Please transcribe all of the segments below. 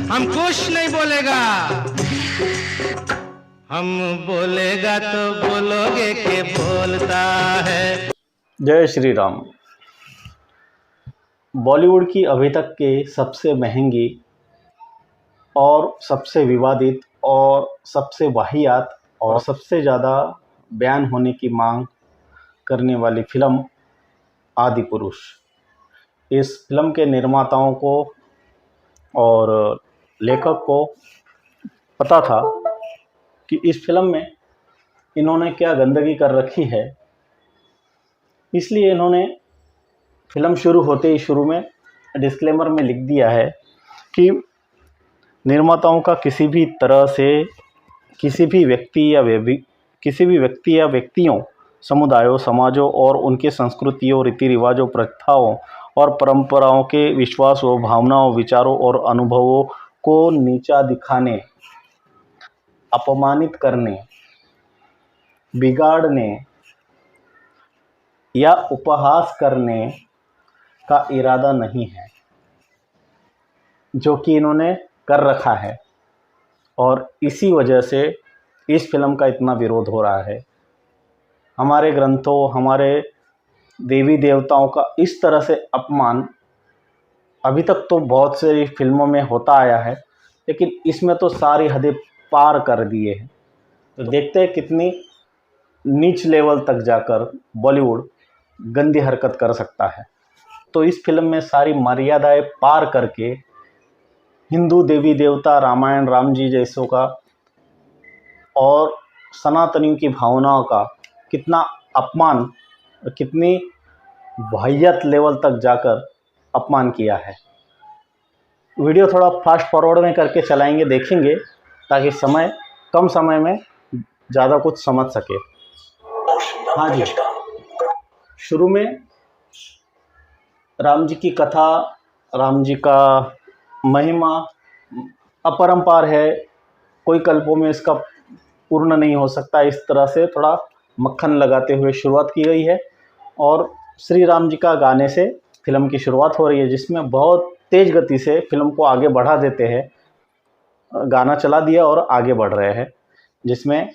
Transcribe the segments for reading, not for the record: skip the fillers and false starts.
हम कुछ नहीं बोलेगा, हम बोलेगा तो बोलोगे के बोलता है। जय श्री राम। बॉलीवुड की अभी तक की सबसे महंगी और सबसे विवादित और सबसे वाहियात और सबसे ज़्यादा बयान होने की मांग करने वाली फिल्म आदि पुरुष। इस फिल्म के निर्माताओं को और लेखक को पता था कि इस फिल्म में इन्होंने क्या गंदगी कर रखी है, इसलिए इन्होंने फिल्म शुरू होते ही शुरू में डिस्क्लेमर में लिख दिया है कि निर्माताओं का किसी भी तरह से किसी भी व्यक्ति या व्यक्तियों, समुदायों, समाजों और उनके संस्कृतियों, रीति रिवाजों, प्रथाओं और परंपराओं के विश्वासों, भावनाओं, विचारों और अनुभवों को नीचा दिखाने, अपमानित करने, बिगाड़ने या उपहास करने का इरादा नहीं है, जो कि इन्होंने कर रखा है। और इसी वजह से इस फिल्म का इतना विरोध हो रहा है। हमारे ग्रंथों, हमारे देवी देवताओं का इस तरह से अपमान अभी तक तो बहुत सारी फिल्मों में होता आया है, लेकिन इसमें तो सारी हदें पार कर दिए हैं। तो देखते हैं कितनी नीच लेवल तक जाकर बॉलीवुड गंदी हरकत कर सकता है। तो इस फिल्म में सारी मर्यादाएं पार करके हिंदू देवी देवता, रामायण, राम जी जैसों का और सनातनियों की भावनाओं का कितना अपमान, कितनी वाहियात लेवल तक जाकर अपमान किया है। वीडियो थोड़ा फास्ट फॉरवर्ड में करके चलाएंगे, देखेंगे, ताकि कम समय में ज़्यादा कुछ समझ सके। हाँ जी, शुरू में राम जी की कथा, राम जी का महिमा अपरंपार है, कोई कल्पों में इसका पूर्ण नहीं हो सकता, इस तरह से थोड़ा मक्खन लगाते हुए शुरुआत की गई है। और श्री राम जी का गाने से फिल्म की शुरुआत हो रही है, जिसमें बहुत तेज़ गति से फिल्म को आगे बढ़ा देते हैं। गाना चला दिया और आगे बढ़ रहे हैं, जिसमें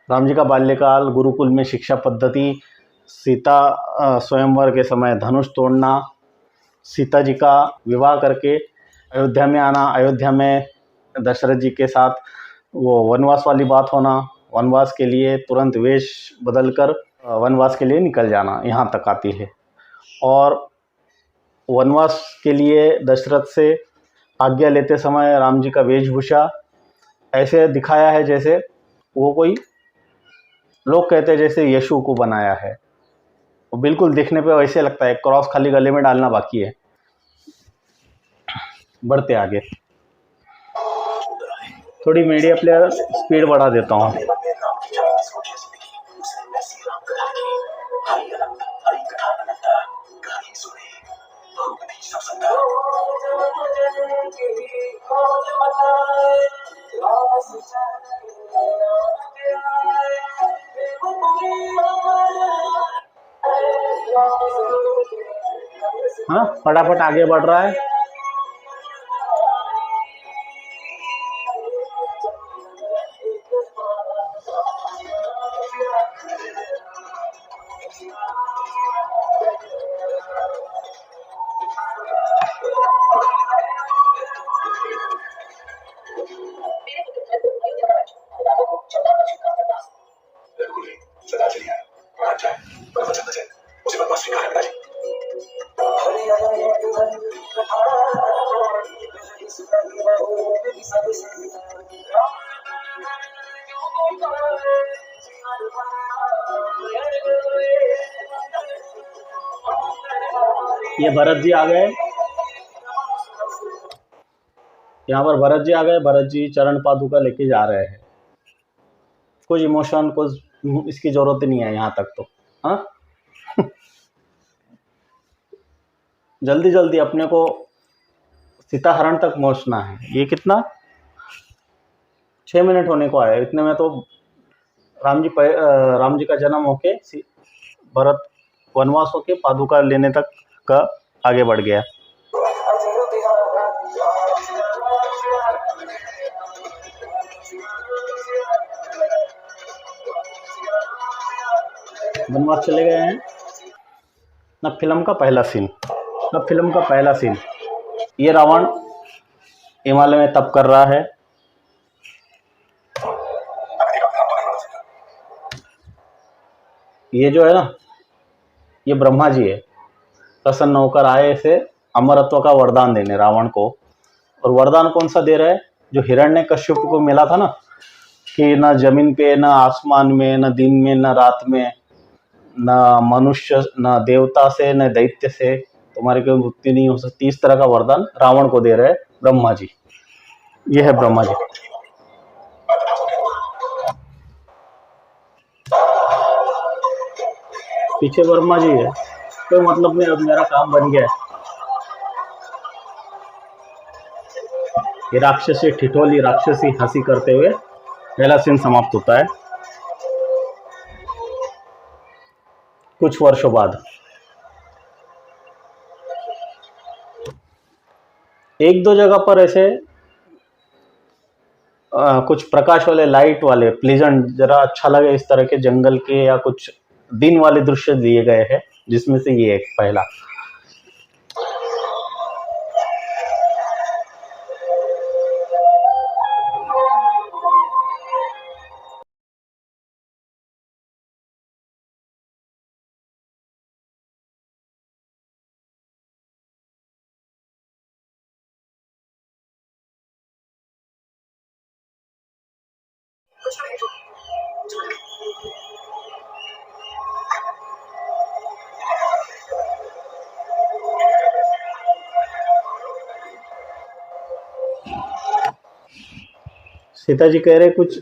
राम जी का बाल्यकाल, गुरुकुल में शिक्षा पद्धति, सीता स्वयंवर के समय धनुष तोड़ना, सीता जी का विवाह करके अयोध्या में आना, अयोध्या में दशरथ जी के साथ वो वनवास वाली बात होना, वनवास के लिए तुरंत वेश बदलकर वनवास के लिए निकल जाना, यहाँ तक आती है। और वनवास के लिए दशरथ से आज्ञा लेते समय राम जी का वेशभूषा ऐसे दिखाया है जैसे वो कोई, लोग कहते हैं जैसे यीशु को बनाया है। वो बिल्कुल देखने पे वैसे लगता है, क्रॉस खाली गले में डालना बाकी है। बढ़ते आगे, थोड़ी मीडिया प्लेयर स्पीड बढ़ा देता हूँ। हाँ, फटाफट आगे बढ़ रहा है। ये भरत जी आ गए, यहाँ पर भरत जी आ गए। भरत जी चरण पादुका लेके जा रहे हैं। कुछ इमोशन, कुछ इसकी जरूरत नहीं है यहाँ तक तो। हाँ जल्दी जल्दी अपने को सीताहरण तक पहुँचना है। ये कितना 6 मिनट होने को आया, इतने में तो राम जी का जन्म होके भरत वनवास होके पादुका लेने तक का आगे बढ़ गया। वनवास चले गए हैं ना। फिल्म का पहला सीन, ना फिल्म का पहला सीन, ये रावण हिमालय में तप कर रहा है। ये जो है ना, ये ब्रह्मा जी है, प्रसन्न होकर आए इसे अमरत्व का वरदान देने रावण को। और वरदान कौन सा दे रहा है? जो हिरण्यकश्यप को मिला था ना, कि ना जमीन पे, ना आसमान में, ना दिन में, ना रात में, ना मनुष्य, ना देवता से, ना दैत्य से तुम्हारे कोई मृत्यु नहीं हो सकती। इस तरह का वरदान रावण को दे रहे ब्रह्मा जी। ये है ब्रह्मा जी। पीछे ब्रह्मा जी है, कोई मतलब नहीं, अब मेरा काम बन गया है। ये राक्षसी ठिठोली राक्षसी हंसी करते हुए पहला सीन समाप्त होता है। कुछ वर्षों बाद एक दो जगह पर ऐसे कुछ प्रकाश वाले, लाइट वाले, प्लीजेंट, जरा अच्छा लगे इस तरह के जंगल के या कुछ दिन वाले दृश्य दिए गए हैं, जिसमें से ये एक पहला। सीता जी कह रहे कुछ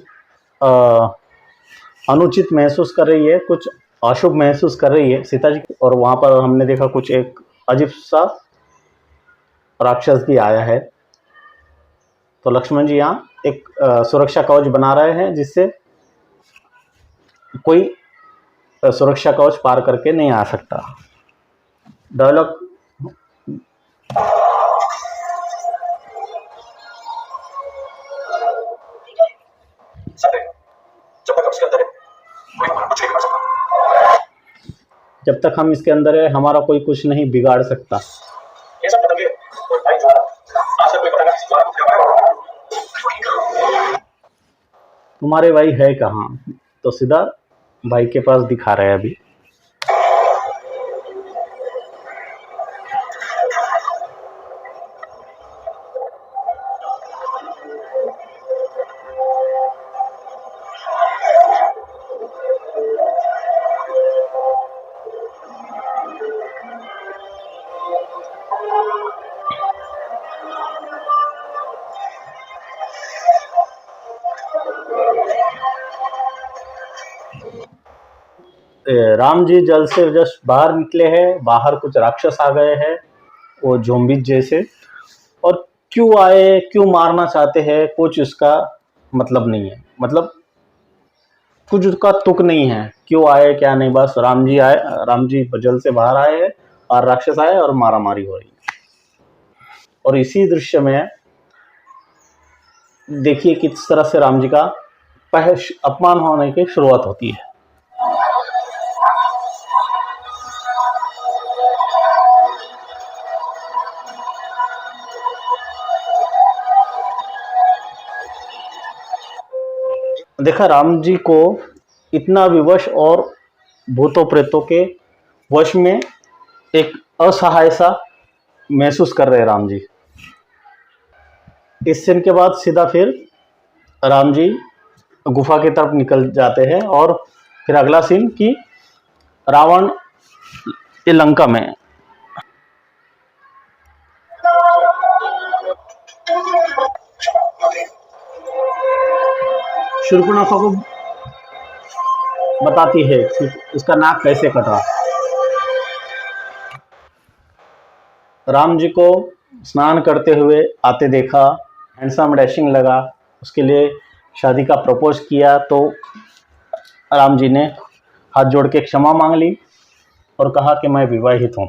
अनुचित महसूस कर रही है, कुछ अशुभ महसूस कर रही है सीता जी। और वहां पर हमने देखा कुछ एक अजीब सा राक्षस भी आया है। तो लक्ष्मण जी यहाँ एक सुरक्षा कवच बना रहे हैं, जिससे कोई सुरक्षा कवच पार करके नहीं आ सकता। डायलॉग जब तक हम इसके अंदर है, हमारा कोई कुछ नहीं बिगाड़ सकता। तुम्हारे भाई है कहाँ? तो सीधा भाई के पास दिखा रहे हैं अभी। राम जी जल से जस्ट बाहर निकले हैं, बाहर कुछ राक्षस आ गए हैं, वो ज़ॉम्बीज़ जैसे। और क्यों आए, क्यों मारना चाहते हैं, कुछ उसका मतलब नहीं है, मतलब कुछ उसका तुक नहीं है, क्यों आए क्या नहीं। बस राम जी आए, राम जी जल से बाहर आए हैं और राक्षस आए और मारा मारी हो रही है। और इसी दृश्य में देखिए किस तरह से राम जी का अपमान होने की शुरुआत होती है। देखा राम जी को इतना विवश और भूतों प्रेतों के वश में एक असहाय सा महसूस कर रहे राम जी। इस सीन के बाद सीधा फिर राम जी गुफा की तरफ निकल जाते हैं। और फिर अगला सीन कि रावण ये लंका में है। शूर्पणखा को बताती है कि उसका नाक कैसे कटा। राम जी को स्नान करते हुए आते देखा, हैंडसम डैशिंग लगा, उसके लिए शादी का प्रपोज किया। तो राम जी ने हाथ जोड़ के क्षमा मांग ली और कहा कि मैं विवाहित हूँ।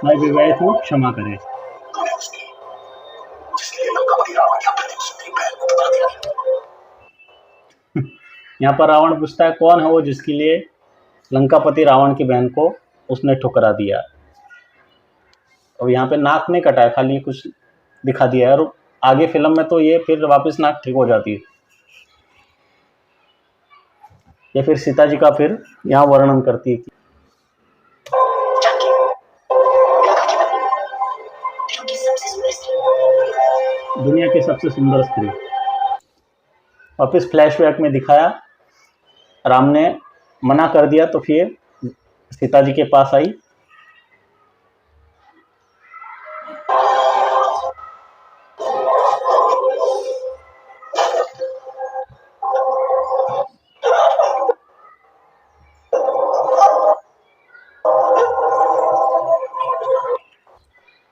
मैं विवाहित हूँ, क्षमा करें। यहाँ पर रावण पूछता है कौन है वो जिसके लिए लंकापति रावण की बहन को उसने ठुकरा दिया। और यहाँ पे नाक नहीं कटा है, खाली कुछ दिखा दिया है, और आगे फिल्म में तो ये फिर वापस नाक ठीक हो जाती है। या फिर सीता जी का फिर यहाँ वर्णन करती है कि दुनिया की सबसे सुंदर स्त्री। वापस फ्लैशबैक में दिखाया, राम ने मना कर दिया तो फिर सीता जी के पास आई।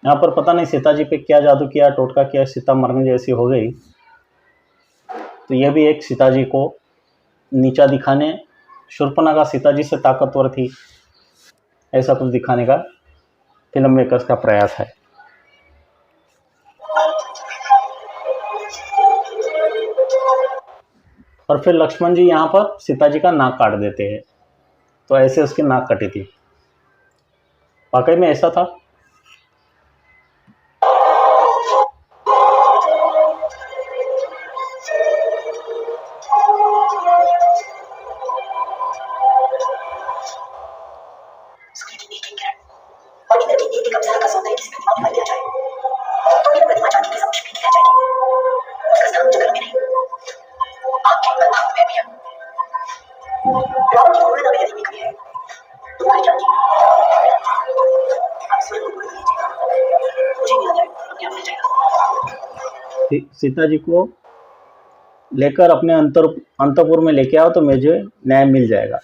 यहाँ पर पता नहीं सीता जी पे क्या जादू किया, टोटका किया, सीता मरने जैसी हो गई। तो यह भी एक सीता जी को नीचा दिखाने, शूर्पणखा सीता जी से ताकतवर थी, ऐसा कुछ दिखाने का फिल्म मेकर्स का प्रयास है। और फिर लक्ष्मण जी यहाँ पर सीता जी का नाक काट देते हैं, तो ऐसे उसकी नाक कटी थी। वाकई में ऐसा था। सीता जी को लेकर अपने अंतपुर में लेके आओ तो मुझे न्याय मिल जाएगा।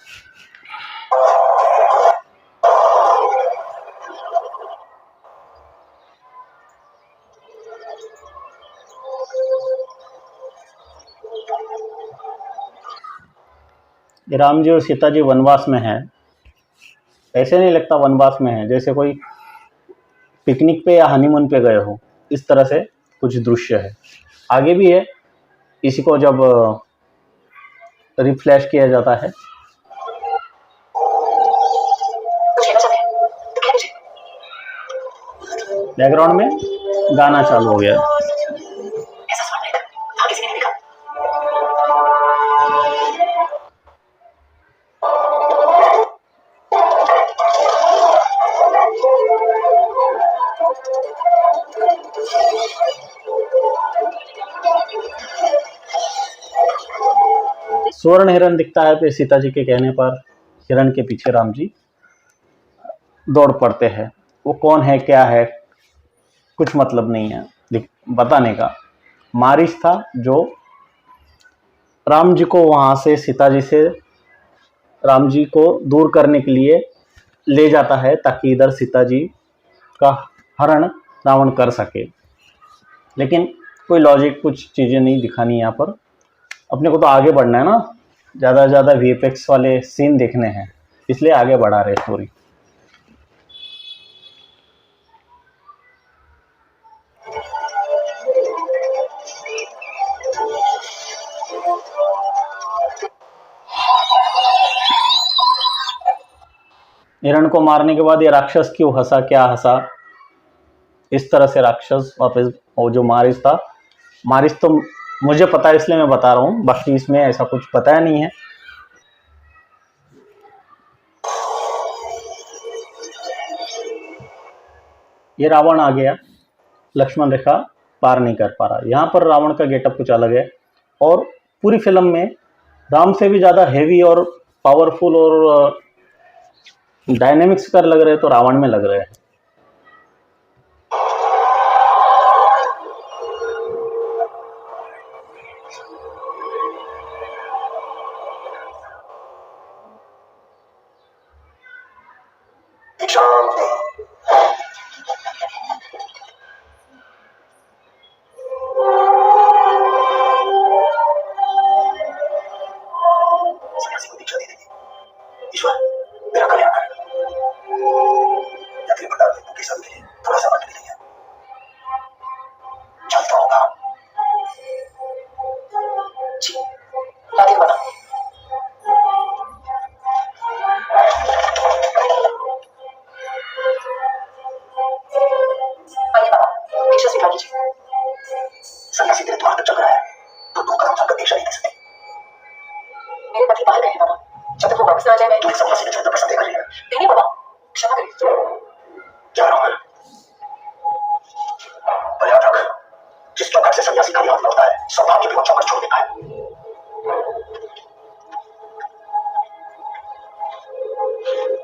राम जी और सीता जी वनवास में हैं, ऐसे नहीं लगता वनवास में है, जैसे कोई पिकनिक पे या हनीमून पे गए हो, इस तरह से कुछ दृश्य है। आगे भी है, इसी को जब रिफ्लैश किया जाता है। बैकग्राउंड में गाना चालू हो गया। स्वर्ण हिरण दिखता है, फिर सीता जी के कहने पर हिरण के पीछे राम जी दौड़ पड़ते हैं। वो कौन है क्या है कुछ मतलब नहीं है बताने का। मारिच था जो राम जी को वहां से सीता जी से राम जी को दूर करने के लिए ले जाता है, ताकि इधर सीता जी का हरण रावण कर सके। लेकिन कोई लॉजिक, कुछ चीज़ें नहीं दिखानी यहाँ पर। अपने को तो आगे बढ़ना है ना, ज़्यादा से ज़्यादा वीएफएक्स वाले सीन देखने हैं, इसलिए आगे बढ़ा रहे स्टोरी। हिरण को मारने के बाद ये राक्षस क्यों हंसा, क्या हंसा, इस तरह से राक्षस वापस, वो जो मारिच तो मुझे पता है इसलिए मैं बता रहा हूँ, बाकी इसमें ऐसा कुछ पता नहीं है। ये रावण आ गया, लक्ष्मण रेखा पार नहीं कर पा रहा। यहाँ पर रावण का गेटअप कुछ अलग है, और पूरी फिल्म में राम से भी ज़्यादा हेवी और पावरफुल और डायनेमिक्स कर लग रहे तो रावण में लग रहे हैं। ईश्वर मेरा कल्याण कर, या फिर सीखा भी हाथ होता है, सौभाग्य भी वो चौकट छोड़ देता है।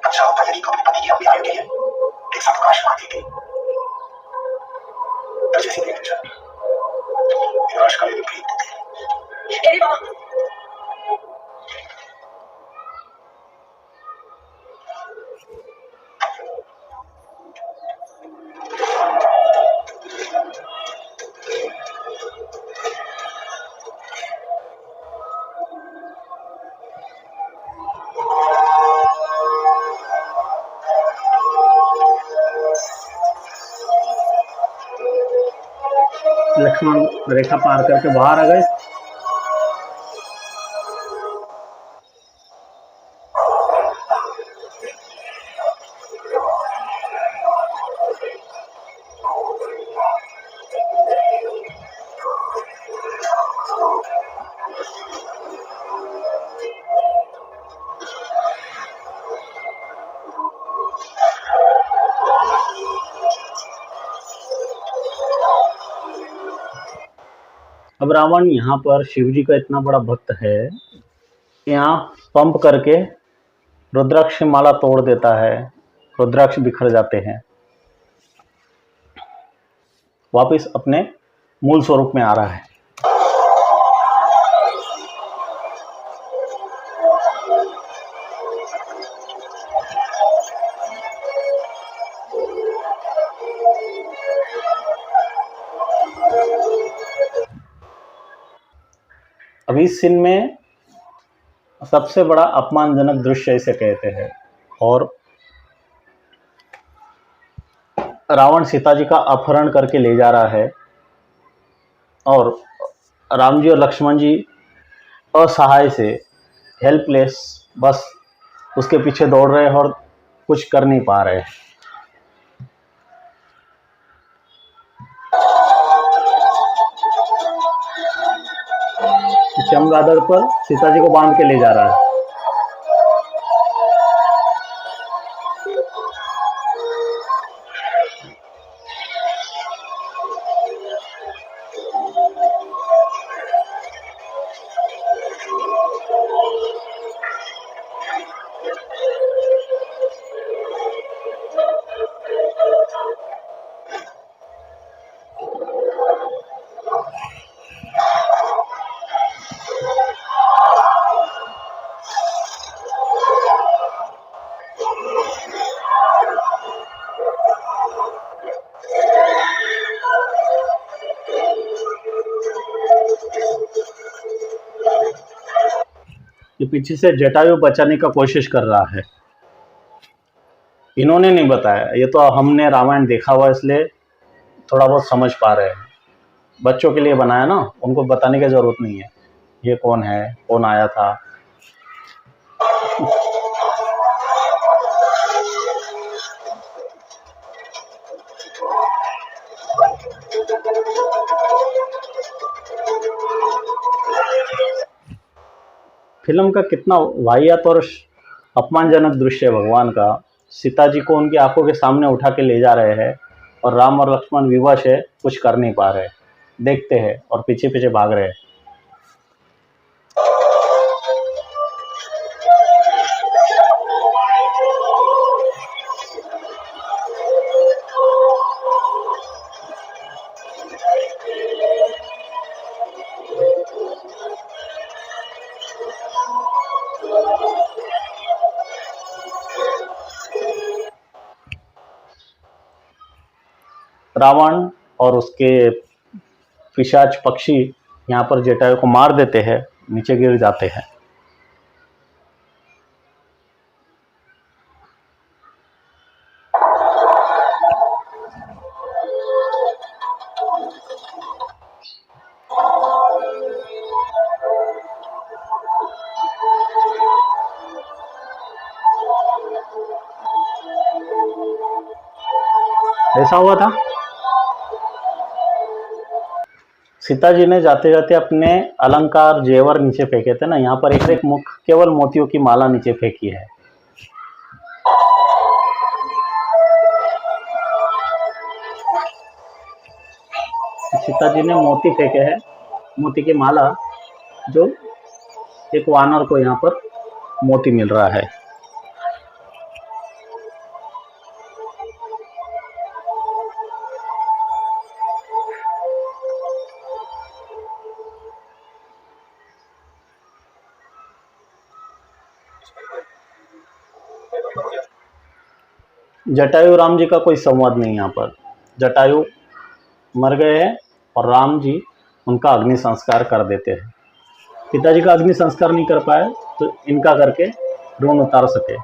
अच्छा होता यदि अपने पति की अपनी आयु के लिए एक साथ प्रकाश मान देती। पर जैसे देखते जाए विनाश का विपरीत होते हैं। लक्ष्मण रेखा पार करके बाहर आ गए। अब रावण यहाँ पर शिव जी का इतना बड़ा भक्त है, यहाँ पंप करके रुद्राक्ष माला तोड़ देता है, रुद्राक्ष बिखर जाते हैं, वापिस अपने मूल स्वरूप में आ रहा है। अभी इस सीन में सबसे बड़ा अपमानजनक दृश्य इसे कहते हैं, और रावण सीता जी का अपहरण करके ले जा रहा है और राम जी और लक्ष्मण जी असहाय से, हेल्पलेस, बस उसके पीछे दौड़ रहे हैं और कुछ कर नहीं पा रहे हैं। चमगादड़ पर सीता जी को बांध के ले जा रहा है। ये पीछे से जटायु बचाने का कोशिश कर रहा है। इन्होंने नहीं बताया, ये तो हमने रामायण देखा हुआ इसलिए थोड़ा बहुत समझ पा रहे हैं। बच्चों के लिए बनाया ना, उनको बताने की जरूरत नहीं है ये कौन है, कौन आया था। फिल्म का कितना वाहियात और अपमानजनक दृश्य है भगवान का। सीता जी को उनकी आंखों के सामने उठा के ले जा रहे हैं और राम और लक्ष्मण विवश है, कुछ कर नहीं पा रहे, देखते हैं और पीछे पीछे भाग रहे हैं। रावण और उसके पिशाच पक्षी यहाँ पर जटायु को मार देते हैं, नीचे गिर जाते हैं। ऐसा हुआ था। सीता जी ने जाते जाते अपने अलंकार जेवर नीचे फेंके थे ना, यहाँ पर एक एक मुख केवल मोतियों की माला नीचे फेंकी है। सीता जी ने मोती फेंके हैं, मोती की माला, जो एक वानर को यहाँ पर मोती मिल रहा है। जटायु राम जी का कोई संवाद नहीं यहाँ पर। जटायु मर गए हैं और राम जी उनका अग्नि संस्कार कर देते हैं। पिताजी का अग्नि संस्कार नहीं कर पाए तो इनका करके ऋण उतार सके।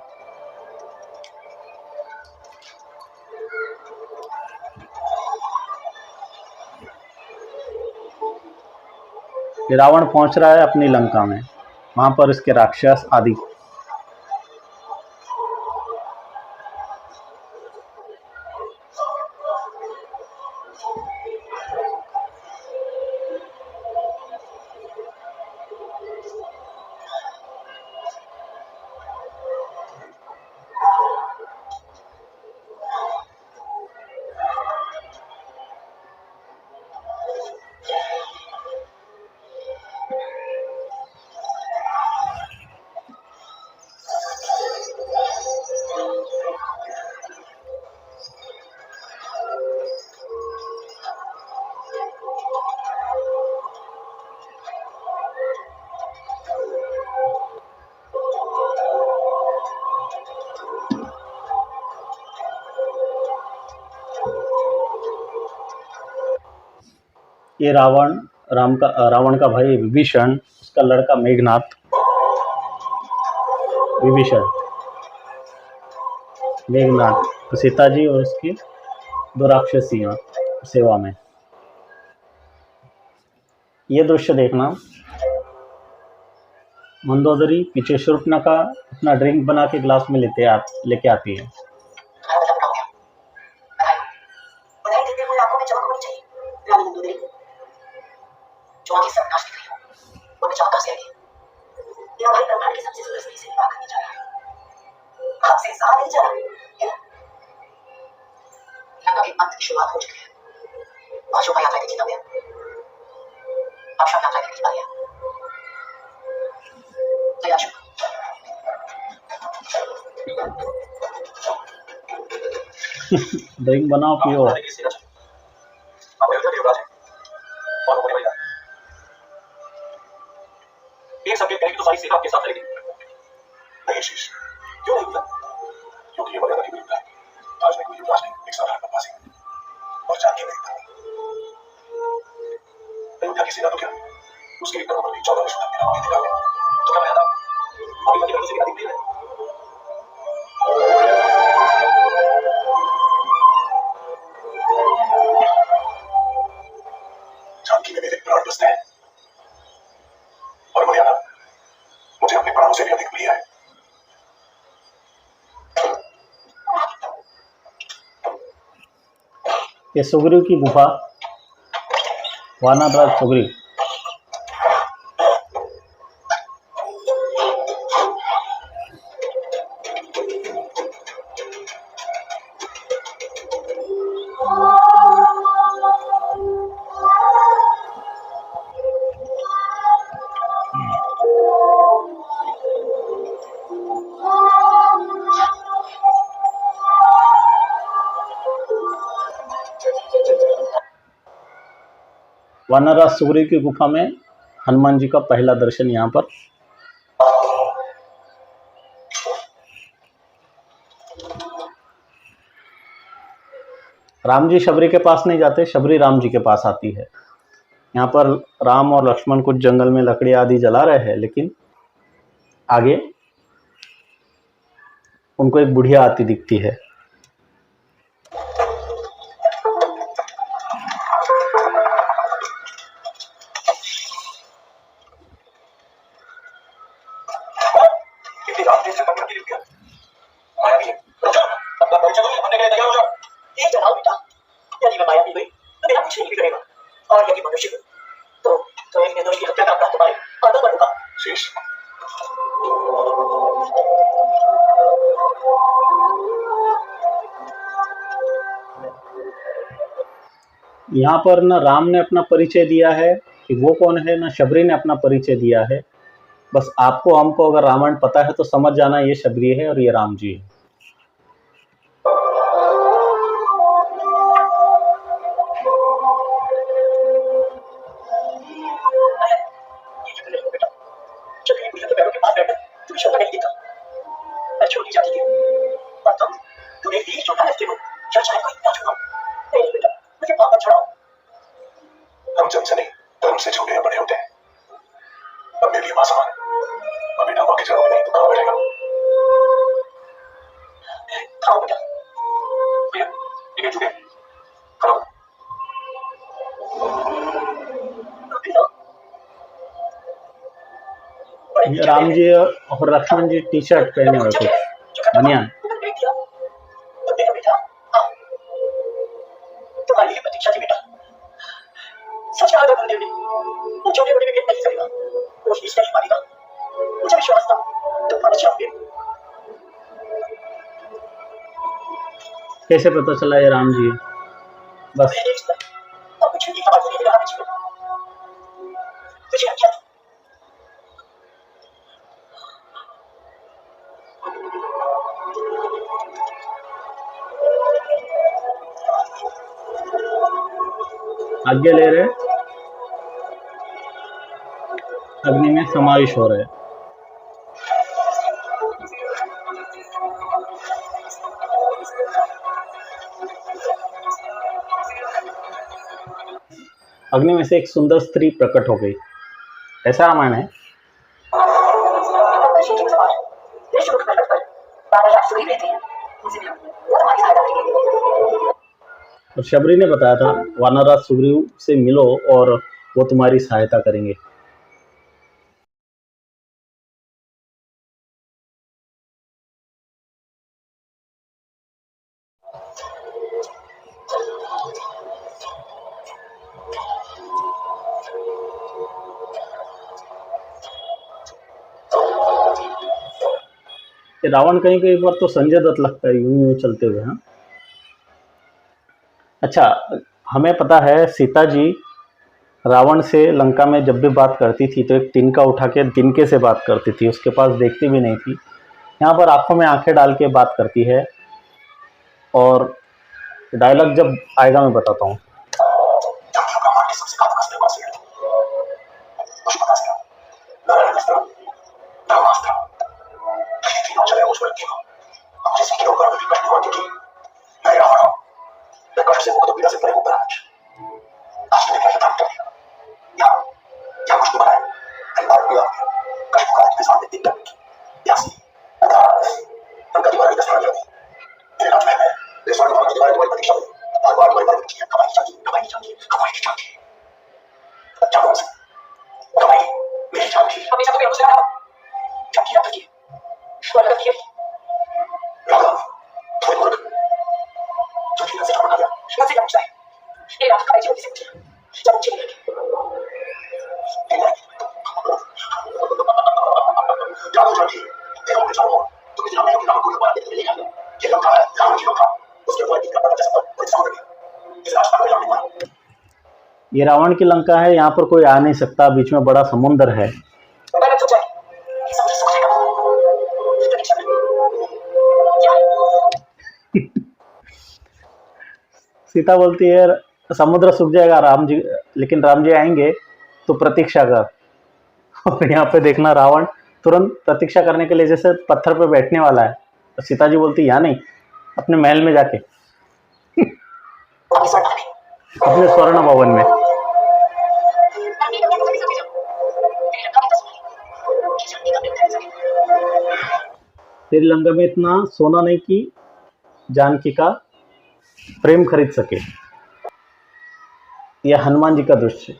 ये रावण पहुंच रहा है अपनी लंका में, वहां पर इसके राक्षस आदि। ये रावण का भाई विभीषण, उसका लड़का मेघनाथ, विभीषण, मेघनाथ, सीता जी और उसकी दो राक्षसियां सेवा में। ये दृश्य देखना, मंदोदरी पीछे शूर्पणखा अपना ड्रिंक बना के ग्लास में लेके आती है। बधाई देते हुए आंखों में चमक होनी चाहिए। रानी मंदोदरी को जो आगे सब नाश दिख रही हो, वो बचाव कहां से आएगी? यह हमारे ब्रह्मांड के सबसे सुंदर स्त्री से विवाह करने जा रहा है। आपसे सहा नहीं जा रहा है ना? लंका के अंत की शुरुआत हो चुकी है और शोभा यात्रा के चिन्ह में अब शव यात्रा की बारी है। तैयार शुभ। ड्रिंक बनाओ पियो। एक संकेत करेगी तो सारी सेना आपके साथ रहेगी। नहीं शीश, क्यों नहीं? क्योंकि ये मर्यादा की विरुद्ध है। आज मैं कोई युवराज नहीं, एक साधारण बनवासी और जान के मेरी धर्म। अयोध्या की सेना तो क्या, उसके एक करोड़ 14 वर्ष तक मेरा मांगे निकाले तो क्या मर्यादा अभी तक की से अधिक नहीं है? जानकी में मेरे प्राण बसते हैं और मर्यादा मुझे अपने प्राणों से भी अधिक प्रिय है। ये सुग्रीव की गुफा, वानरराज सुग्रीव। वानरराज सुग्रीव की गुफा में हनुमान जी का पहला दर्शन यहाँ पर। राम जी शबरी के पास नहीं जाते, शबरी राम जी के पास आती है। यहाँ पर राम और लक्ष्मण कुछ जंगल में लकड़ी आदि जला रहे हैं, लेकिन आगे उनको एक बुढ़िया आती दिखती है। यहाँ पर ना राम ने अपना परिचय दिया है कि वो कौन है, ना शबरी ने अपना परिचय दिया है। बस आपको हमको अगर रामायण पता है तो समझ जाना ये शबरी है और ये राम जी है। ये युद्ध नहीं हो बेटा। जब एक बुढ़िया के पैरों के पास बैठा तुम्हें शोभा नहीं देता। मैं छोटी जाति की हूँ और तुम्हें वीर छोटा लगते हो या चाहे कोई ना छोड़ो। नहीं बेटा, मुझे पाप मत छुड़ाओ। हम जन्म से नहीं धर्म से छोटे या बड़े होते हैं। अब मेरे लिए मां समान है। अब बेटा मां के चरणों में नहीं तो कहां बैठेगा? खाओ बेटा। भैया ये चुके खाओ। ये राम जी और लक्ष्मण जी टी शर्ट पहने हुए कुछ बनियान। तुम्हारी ही प्रतीक्षा थी बेटा। सच कहा था गुरुदेव ने, वो छोटे बड़े में भेद नहीं करेगा, वो फीस नहीं मानेगा। मुझे विश्वास था तुम पहुंच जाओगे। कैसे पता चला ये राम जी है? बस अब कुछ भी आवाज नहीं रहा मुझे। मुझे अच्छा आज्ञा ले रहे, अग्नि में समावेश हो रहे। अग्नि में से एक सुंदर स्त्री प्रकट हो गई। ऐसा रामायण है। और शबरी ने बताया था वानरराज सुग्रीव से मिलो और वो तुम्हारी सहायता करेंगे। रावण कहीं कहीं पर तो संजय दत्त लगता है यूं चलते हुए। हाँ, अच्छा, हमें पता है सीता जी रावण से लंका में जब भी बात करती थी तो एक तिनका उठा के तिनके से बात करती थी, उसके पास देखती भी नहीं थी। यहाँ पर आंखों में आंखें डाल के बात करती है। और डायलॉग जब आएगा मैं बताता हूँ। ये रावण की लंका है, यहाँ पर कोई आ नहीं सकता, बीच में बड़ा समुद्र है। सीता बोलती है समुद्र सूख जाएगा राम जी, लेकिन राम जी आएंगे तो प्रतीक्षा कर। और यहाँ पे देखना रावण तुरंत प्रतीक्षा करने के लिए जैसे पत्थर पे बैठने वाला है। तो सीता जी बोलती यहाँ नहीं, अपने महल में जाके अपने स्वर्ण भवन में। तेरी लंका में इतना सोना नहीं कि जानकी का प्रेम खरीद सके। यह हनुमान जी का दृश्य।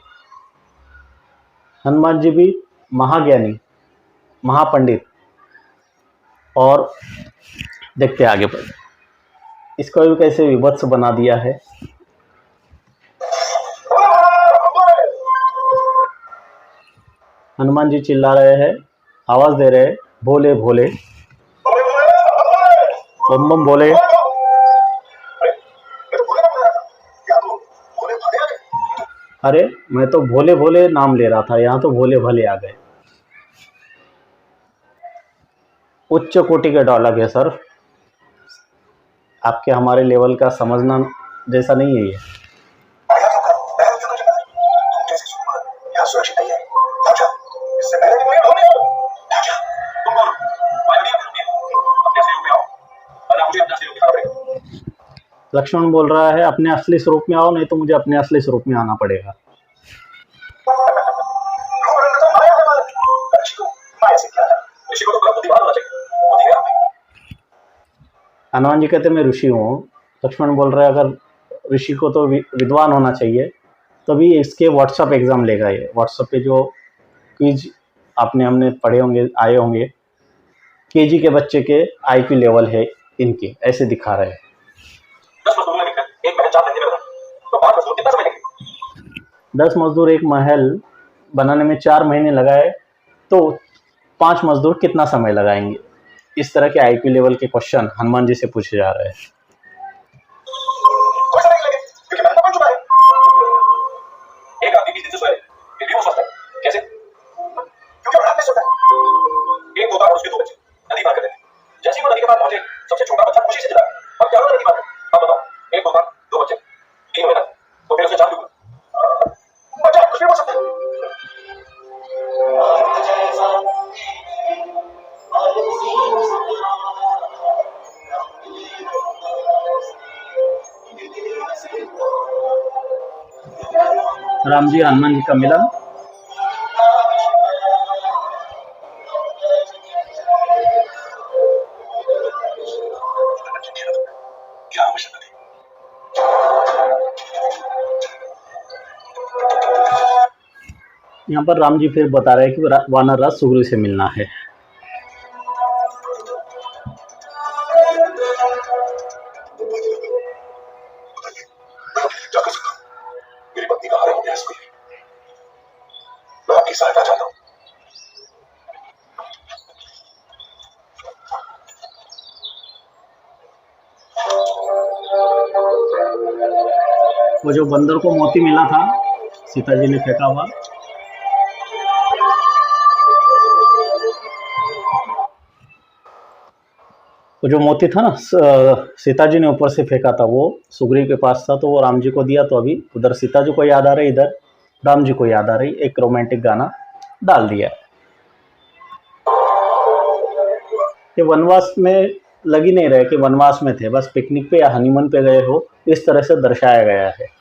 हनुमान जी भी महाज्ञानी, महापंडित। और देखते हैं आगे पर इसको भी कैसे विभत्स बना दिया है। हनुमान जी चिल्ला रहे हैं, आवाज दे रहे हैं, भोले भोले बम बम भोले। अरे मैं तो भोले भोले नाम ले रहा था, यहाँ तो भोले भले आ गए। उच्च कोटि का डायलॉग है सर, आपके हमारे लेवल का समझना जैसा नहीं है ये। आया तो कर, मैं क्यों कर रहा तुम जैसे सुपर यहाँ सुरक्षित नहीं है। राजा, इससे पहले भी मुझे ढूंढने आओ। राजा, तुम कौन हो? मैं भी अपने सहयोग में आओ, वरना मुझे अपना सहयोग दिखाना पड़ेगा। लक्ष्मण बोल रहा है अपने असली स्वरूप में आओ, नहीं तो मुझे अपने असली स्वरूप में आना पड़ेगा। ऋषि को माया से क्या था? ऋषि को तो बड़ा बुद्धिमान होना चाहिए, बुद्धि है आप में। हनुमान जी कहते मैं ऋषि हूँ। लक्ष्मण बोल रहा है अगर ऋषि को तो विद्वान होना चाहिए, तभी इसके व्हाट्सअप एग्ज़ाम लेगा। ये व्हाट्सअप पे जो क्विज आपने हमने पढ़े होंगे, आए होंगे, केजी के बच्चे के आईक्यू लेवल है इनके, ऐसे दिखा रहे हैं। 10 मजदूरों ने मिलकर एक महल 4 महीने में बना, तो 5 मजदूर कितना समय लगेगा? 10 मजदूर एक महल बनाने में 4 महीने लगाए, तो 5 मजदूर कितना समय लगाएंगे? इस तरह के आईक्यू लेवल के क्वेश्चन हनुमान जी से पूछे जा रहे हैं। कोई समय नहीं लगे, क्योंकि महल तो बन चुका है। एक आदमी 20 दिन से सोया है, फिर भी वो स्वस्थ है। कैसे? क्योंकि वो रात में सोता है। एक तोता और उसके 2 बच्चे नदी पार कर रहे थे। जैसे ही वो नदी के पास पहुंचे, सबसे छोटा बच्चा खुशी से चिल्लाया, अब क्या हुआ नदी पार? अब बताओ, एक तोता, 2 बच्चे, 3 हुए ना, तो फिर उसे जान डूबा। बच्चा कुछ भी बोल सकता है। राम जी हनुमान जी का मिलन। क्या आवश्यकता थी? यहाँ पर राम जी फिर बता रहे हैं कि वानर राज सुग्रीव से मिलना है। क्या कर सकता हूँ? मेरी पत्नी का हरण हो गया है सुग्रीव। मैं आपकी सहायता चाहता हूँ। वो जो बंदर को मोती मिला था, सीता जी ने फेंका हुआ, वो जो मोती था ना, सीता जी ने ऊपर से फेंका था, वो सुग्रीव के पास था, तो वो राम जी को दिया। तो अभी उधर सीता जी को याद आ रही, इधर राम जी को याद आ रही, एक रोमांटिक गाना डाल दिया। ये वनवास में लग ही नहीं रहे कि वनवास में थे, बस पिकनिक पे या हनीमून पे गए हो, इस तरह से दर्शाया गया है।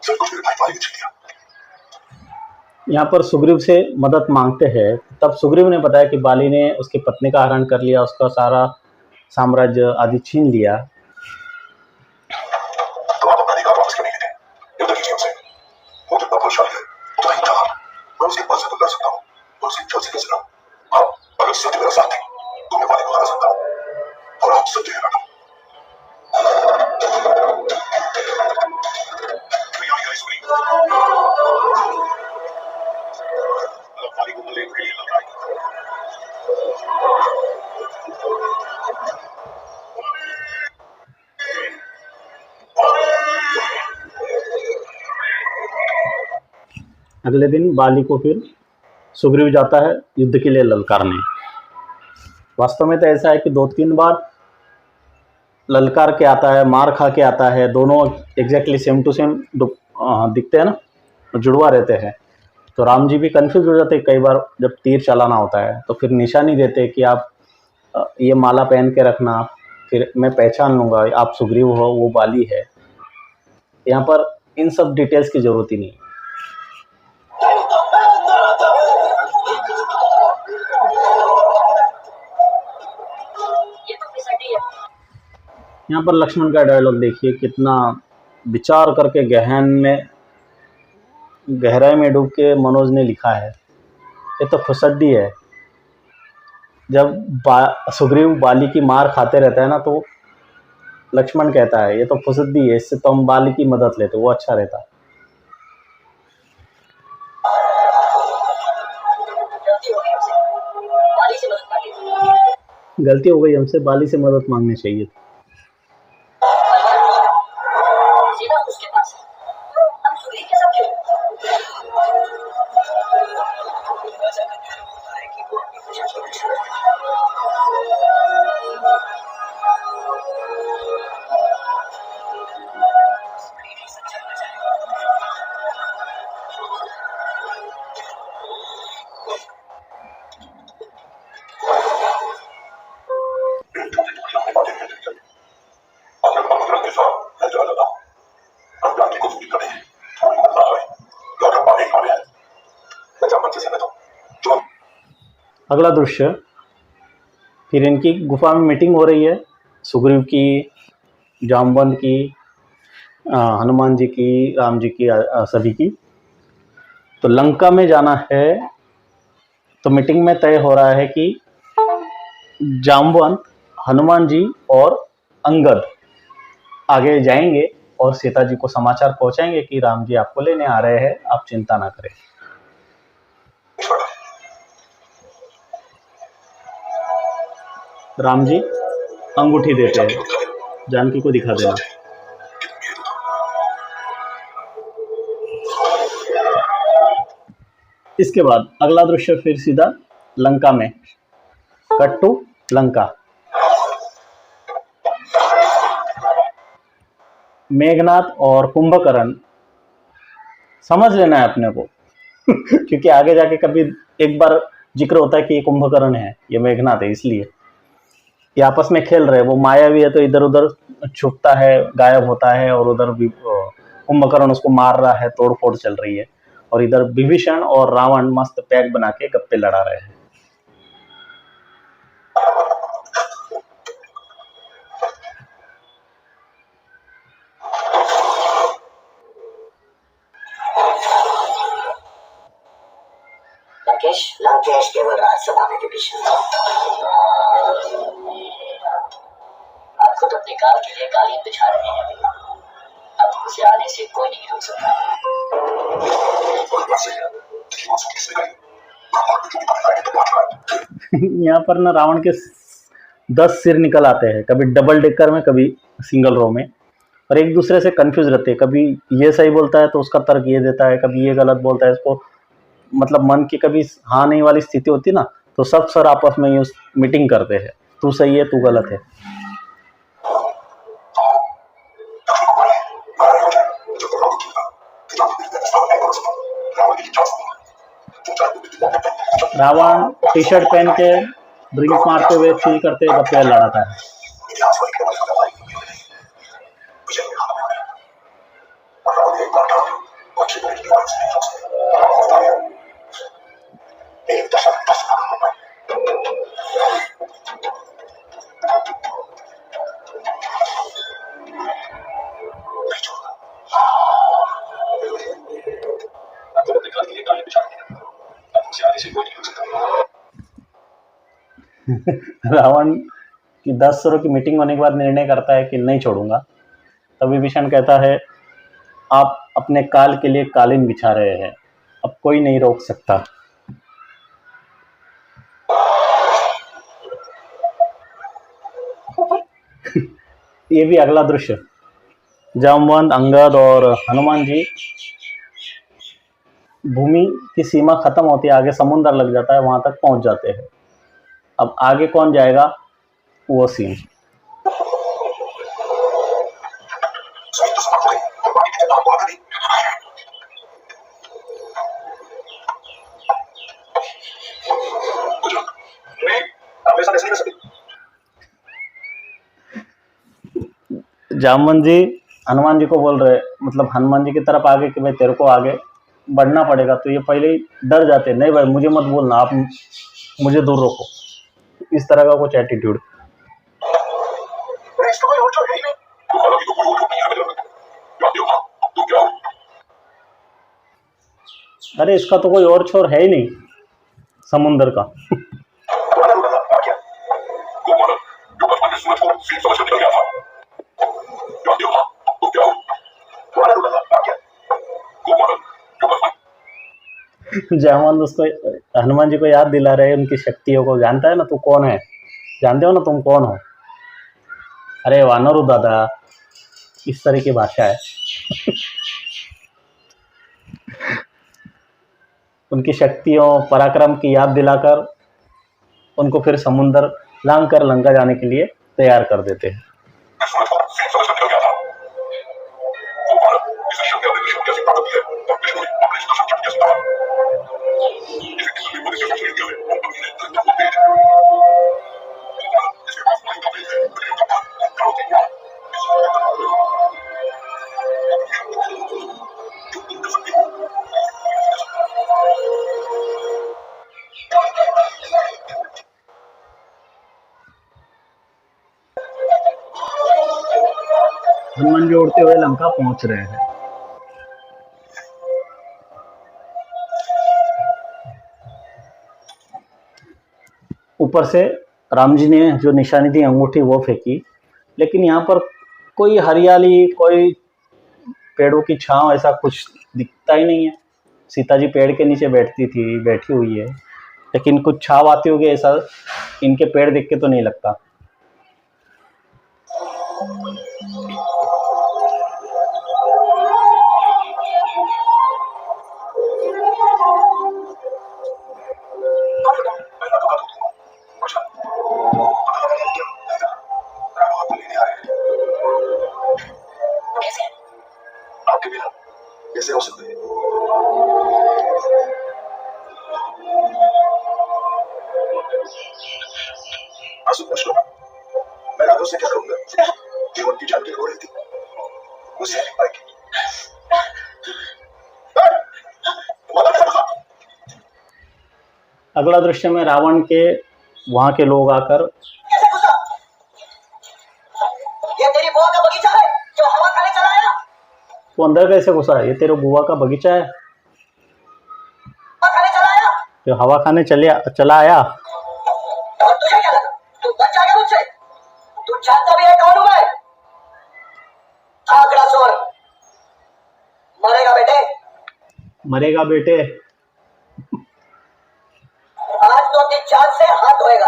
सब कुछ मेरे भाई वाली ने छीन लिया। यहाँ पर सुग्रीव से मदद मांगते हैं, तब सुग्रीव ने बताया कि बाली ने उसकी पत्नी का हरण कर लिया, उसका सारा साम्राज्य आदि छीन लिया। तो आप अपना अधिकार वापस क्यों नहीं लेते? युद्ध कीजिए उनसे। वो जितना बलशाली है, उतना ही चाहा। मैं उसके बल से तो लड़ सकता हूँ, और उसे जल से कैसे लड़ूं? हाँ, अगर सत्य मेरा साथ है, तो मैं बाली को हरा सकता हूँ, और आप सत्य है राणा। बाली को मरने के लिए लड़ रहा है। अगले दिन बाली को फिर सुग्रीव जाता है युद्ध के लिए ललकारने। वास्तव में तो ऐसा है कि 2-3 बार ललकार के आता है, मार खा के आता है, दोनों एग्जैक्टली सेम टू सेम दिखते हैं ना, जुड़वा रहते हैं। तो राम जी भी कंफ्यूज हो जाते हैं कई बार, जब तीर चलाना होता है तो फिर निशानी देते कि आप ये माला पहन के रखना, फिर मैं पहचान लूँगा आप सुग्रीव हो, वो बाली है। यहाँ पर इन सब डिटेल्स की ज़रूरत ही नहीं। यहाँ पर लक्ष्मण का डायलॉग देखिए, कितना विचार करके गहराई में डूब के मनोज ने लिखा है। ये तो खुसड्डी है। जब सुग्रीव बाली की मार खाते रहता है ना, तो लक्ष्मण कहता है ये तो फुसद्दी है, इससे तो हम बाली की मदद लेते, वो अच्छा रहता। गलती हो गई हमसे। बाली से मदद मांगी। गलती हो गई हमसे, बाली से मदद मांगनी चाहिए। सीधा उसके पास हम सुग्रीव के साथ क्यों? ऐसा करने से होता है कि वो अपनी खुशी छोड़ देता है। सुग्रीव ही सच्चा राजा है। अगला दृश्य, फिर इनकी गुफा में मीटिंग हो रही है, सुग्रीव की, जामवंत की, हनुमान जी की, राम जी की, सभी की। तो लंका में जाना है, तो मीटिंग में तय हो रहा है कि जामवंत, हनुमान जी और अंगद आगे जाएंगे और सीता जी को समाचार पहुंचाएंगे कि राम जी आपको लेने आ रहे हैं, आप चिंता ना करें। राम जी अंगूठी देते हैं, जानकी को दिखा देना। इसके बाद अगला दृश्य फिर सीधा लंका में, कट टू लंका। मेघनाथ और कुंभकर्ण, समझ लेना है अपने को क्योंकि आगे जाके कभी एक बार जिक्र होता है कि ये कुंभकर्ण है, ये मेघनाथ है, इसलिए ये आपस में खेल रहे हैं। वो मायावी है तो इधर उधर छुपता है, गायब होता है, और उधर भी कुंभकर्ण उसको मार रहा है, तोड़ फोड़ चल रही है, और इधर विभीषण और रावण मस्त पैक बना के गप्पे लड़ा रहे हैं। लंकेश केवल राज्यसभा में विभीषण आप खुद अपने काल के लिए कालीन बिछा रहे हैं। अब उसे आने से कोई नहीं रोक सकता। यहाँ पर ना रावण के 10 सिर निकल आते हैं, कभी डबल डेकर में, कभी सिंगल रो में, और एक दूसरे से कंफ्यूज रहते हैं। कभी ये सही बोलता है तो उसका तर्क ये देता है, कभी ये गलत बोलता है, इसको मतलब मन की कभी हाँ नहीं वाली स्थिति होती ना, तो सब सर आपस में यूँ मीटिंग करते हैं, तू सही है, तू गलत है। रावण टी शर्ट पहन के ड्रिंक मारते हुए फील करते हुए गप्पे लड़ाता है। रावण की 10 सुरों की मीटिंग होने के बाद निर्णय करता है कि नहीं छोड़ूंगा। तब विभीषण कहता है, आप अपने काल के लिए कालीन बिछा रहे हैं, अब कोई नहीं रोक सकता। ये भी अगला दृश्य, जामवंत, अंगद और हनुमान जी, भूमि की सीमा खत्म होती है, आगे समुद्र लग जाता है, वहां तक पहुंच जाते हैं। अब आगे कौन जाएगा वो सीन। जामवंत जी हनुमान जी को बोल रहे, मतलब हनुमान जी की तरफ आगे कि भाई तेरे को आगे बढ़ना पड़ेगा, तो ये पहले ही डर जाते, नहीं भाई मुझे मत बोलना, आप मुझे दूर रोको, इस तरह का कुछ एटीट्यूड। अरे इसका तो कोई और छोर है ही नहीं समुंदर का। जामवंत उसको, हनुमान जी को याद दिला रहे हैं उनकी शक्तियों को। जानता है ना तू कौन है, जानते हो ना तुम कौन हो, अरे वानर दादा, इस तरह की भाषा है। उनकी शक्तियों पराक्रम की याद दिलाकर उनको फिर समुंदर लांग कर लंका जाने के लिए तैयार कर देते हैं। हनुमान जी उड़ते हुए लंका पहुंच रहे हैं। ऊपर से राम जी ने जो निशानी दी अंगूठी वो फेंकी, लेकिन यहाँ पर कोई हरियाली, कोई पेड़ों की छांव, ऐसा कुछ दिखता ही नहीं है। सीता जी पेड़ के नीचे बैठी हुई है, लेकिन कुछ छाव आती होगी ऐसा इनके पेड़ देख के तो नहीं लगता। कैसे आपके बिना कैसे हो सकते हैं? आंसू पोंछ लो। मैं राघव से क्या कहूंगा? जो उनकी जान की हो रही थी, वो सह नहीं पाएगी। अगला दृश्य में रावण के वहां के लोग आकर, कैसे घुसा? ये तेरी बुआ का बगीचा है जो हवा खाने चला आया। वो अंदर कैसे घुसा? ये तेरे बुआ का बगीचा है हवा खाने चला आया। जो हवा खाने चला आया। और तुझे क्या लगा? तू बच जाएगा मुझसे? तू जानता भी है कौन हूं मैं? आंकड़ा सोर, मरेगा बेटे। मरेगा बेटे। आज तो अपनी जान से हाथ धोएगा।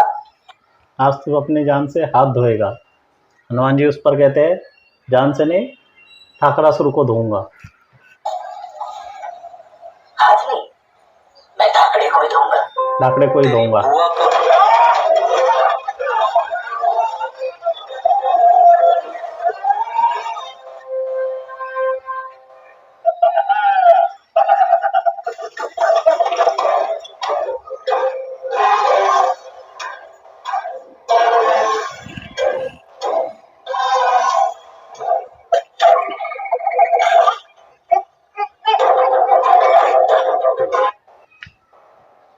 आज तो अपनी जान से हाथ धोएगा। हनुमान जी उस पर कहते हैं, जान से नहीं, ठाकरासुर को धोऊंगा। आज नहीं, मैं ठाकरे को ही दूंगा। ठाकरे को ही धोऊंगा।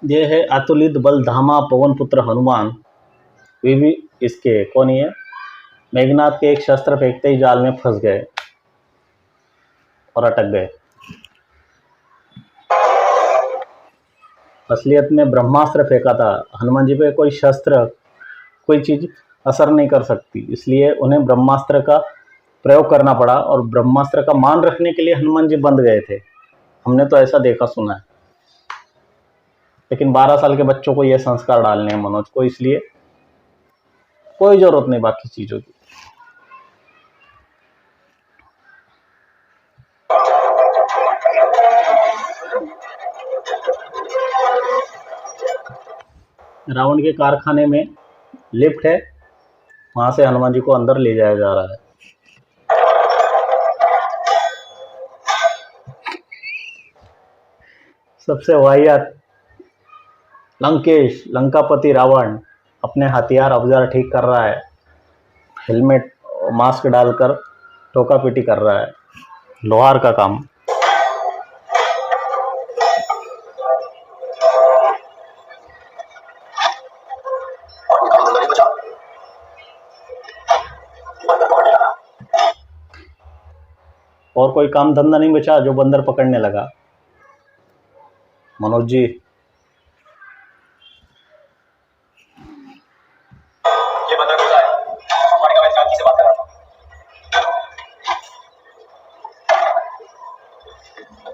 ये है अतुलित बल धामा पवन पुत्र हनुमान। वे भी इसके कौन ही है? मेघनाथ के एक शस्त्र फेंकते ही जाल में फंस गए और अटक गए। असलियत में ब्रह्मास्त्र फेंका था हनुमान जी पे। कोई शस्त्र, कोई चीज असर नहीं कर सकती, इसलिए उन्हें ब्रह्मास्त्र का प्रयोग करना पड़ा। और ब्रह्मास्त्र का मान रखने के लिए हनुमान जी बंध गए थे, हमने तो ऐसा देखा सुना है। लेकिन 12 साल के बच्चों को यह संस्कार डालने हैं मनोज को, इसलिए कोई जरूरत नहीं बाकी चीजों की। रावण के कारखाने में लिफ्ट है, वहां से हनुमान जी को अंदर ले जाया जा रहा है। सबसे वाहियात लंकेश, लंकापति रावण अपने हथियार औजार ठीक कर रहा है। हेलमेट मास्क डालकर टोका पीटी कर रहा है, लोहार का काम। और कोई काम धंधा नहीं बचा जो बंदर पकड़ने लगा। मनोज जी, ये बंदर गुस्सा है। हमारे का मैं जानकी से बात कर रहा था।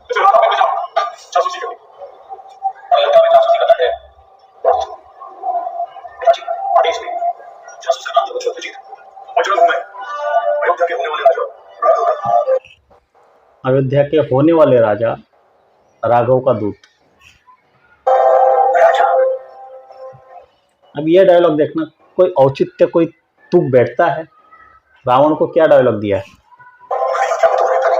फिर रात में जाओ, जासूसी करो। अयोध्या के होने वाले राजा राघव का दूत। राजा अब ये डायलॉग देखना, कोई औचित्य, कोई तुक बैठता है। रावण को क्या डायलॉग दिया है? अयोध्या में तो रहता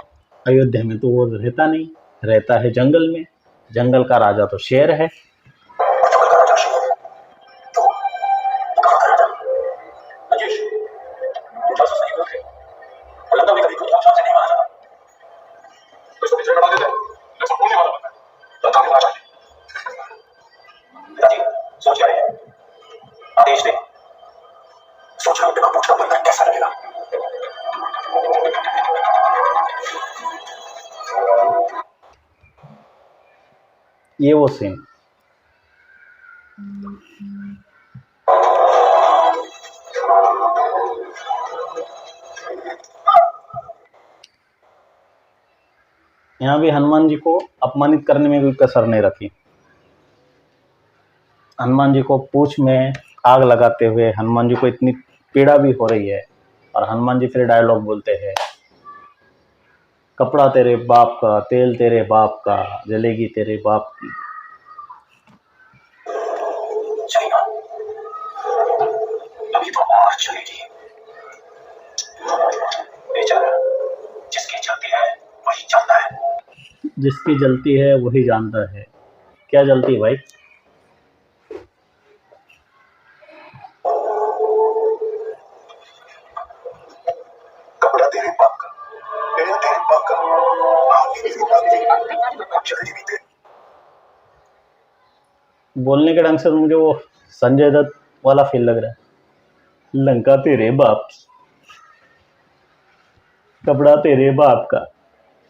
नहीं, अयोध्या में तो वो रहता नहीं, रहता है जंगल में। जंगल का राजा तो शेर है। और जंगल का राजा शेर है, तो कहाँ का राजा? राजेश, तुम जासूस नहीं बोलते, और लंका में कभी खुद को जान से नहीं मारा जाता। तो इसको पिछड़े में डाल देते हैं, जब सब बोलने वाला बनता है, लंका में राजा है। पिताजी, सोच क्या है? आदेश दे, सोचना बिना पूछना बनकर कैसा लगेगा? ये वो सीन। यहाँ भी हनुमान जी को अपमानित करने में कोई कसर नहीं रखी। हनुमान जी को पूंछ में आग लगाते हुए हनुमान जी को इतनी पीड़ा भी हो रही है, और हनुमान जी फिर डायलॉग बोलते हैं, कपड़ा तेरे बाप का, तेल तेरे बाप का, जलेगी तेरे बाप की। चलेगा, अभी तो और चलेगी। बेचारा, जिसकी जलती है वही जानता है। जिसकी जलती है वही जानता है। क्या जलती है भाई? कपड़ा तेरे बाप का, तेल तेरे बाप का, आग तेरे बाप की, जल्दी बीते। बोलने के ढंग से तो मुझे वो संजय दत्त वाला फील लग रहा है। लंका तेरे बाप की, कपड़ा तेरे बाप का,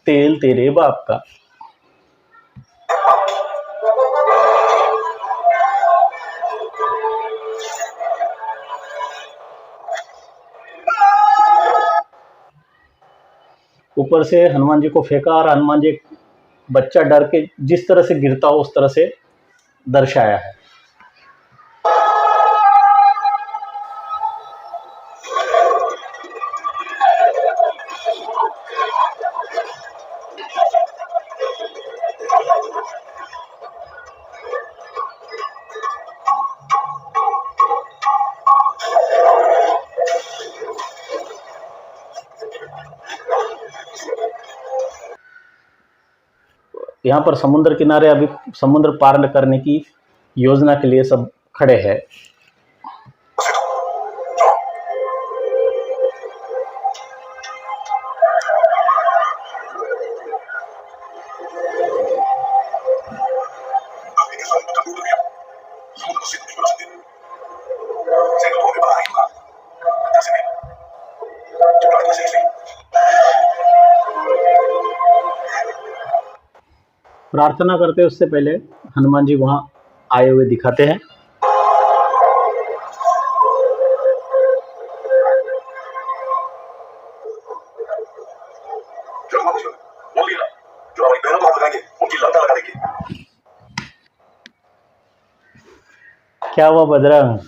तेल तेरे बाप का। ऊपर से हनुमान जी को फेंका, और हनुमान जी बच्चा डर के जिस तरह से गिरता हो उस तरह से दर्शाया है। यहाँ पर समुद्र किनारे अभी समुद्र पार करने की योजना के लिए सब खड़े हैं। प्रार्थना करते उससे पहले हनुमान जी वहाँ आए हुए दिखाते हैं। जो हमारी बहनों को हाथ लगाएंगे उनकी लंका लगा देंगे। क्या हुआ बजरंग?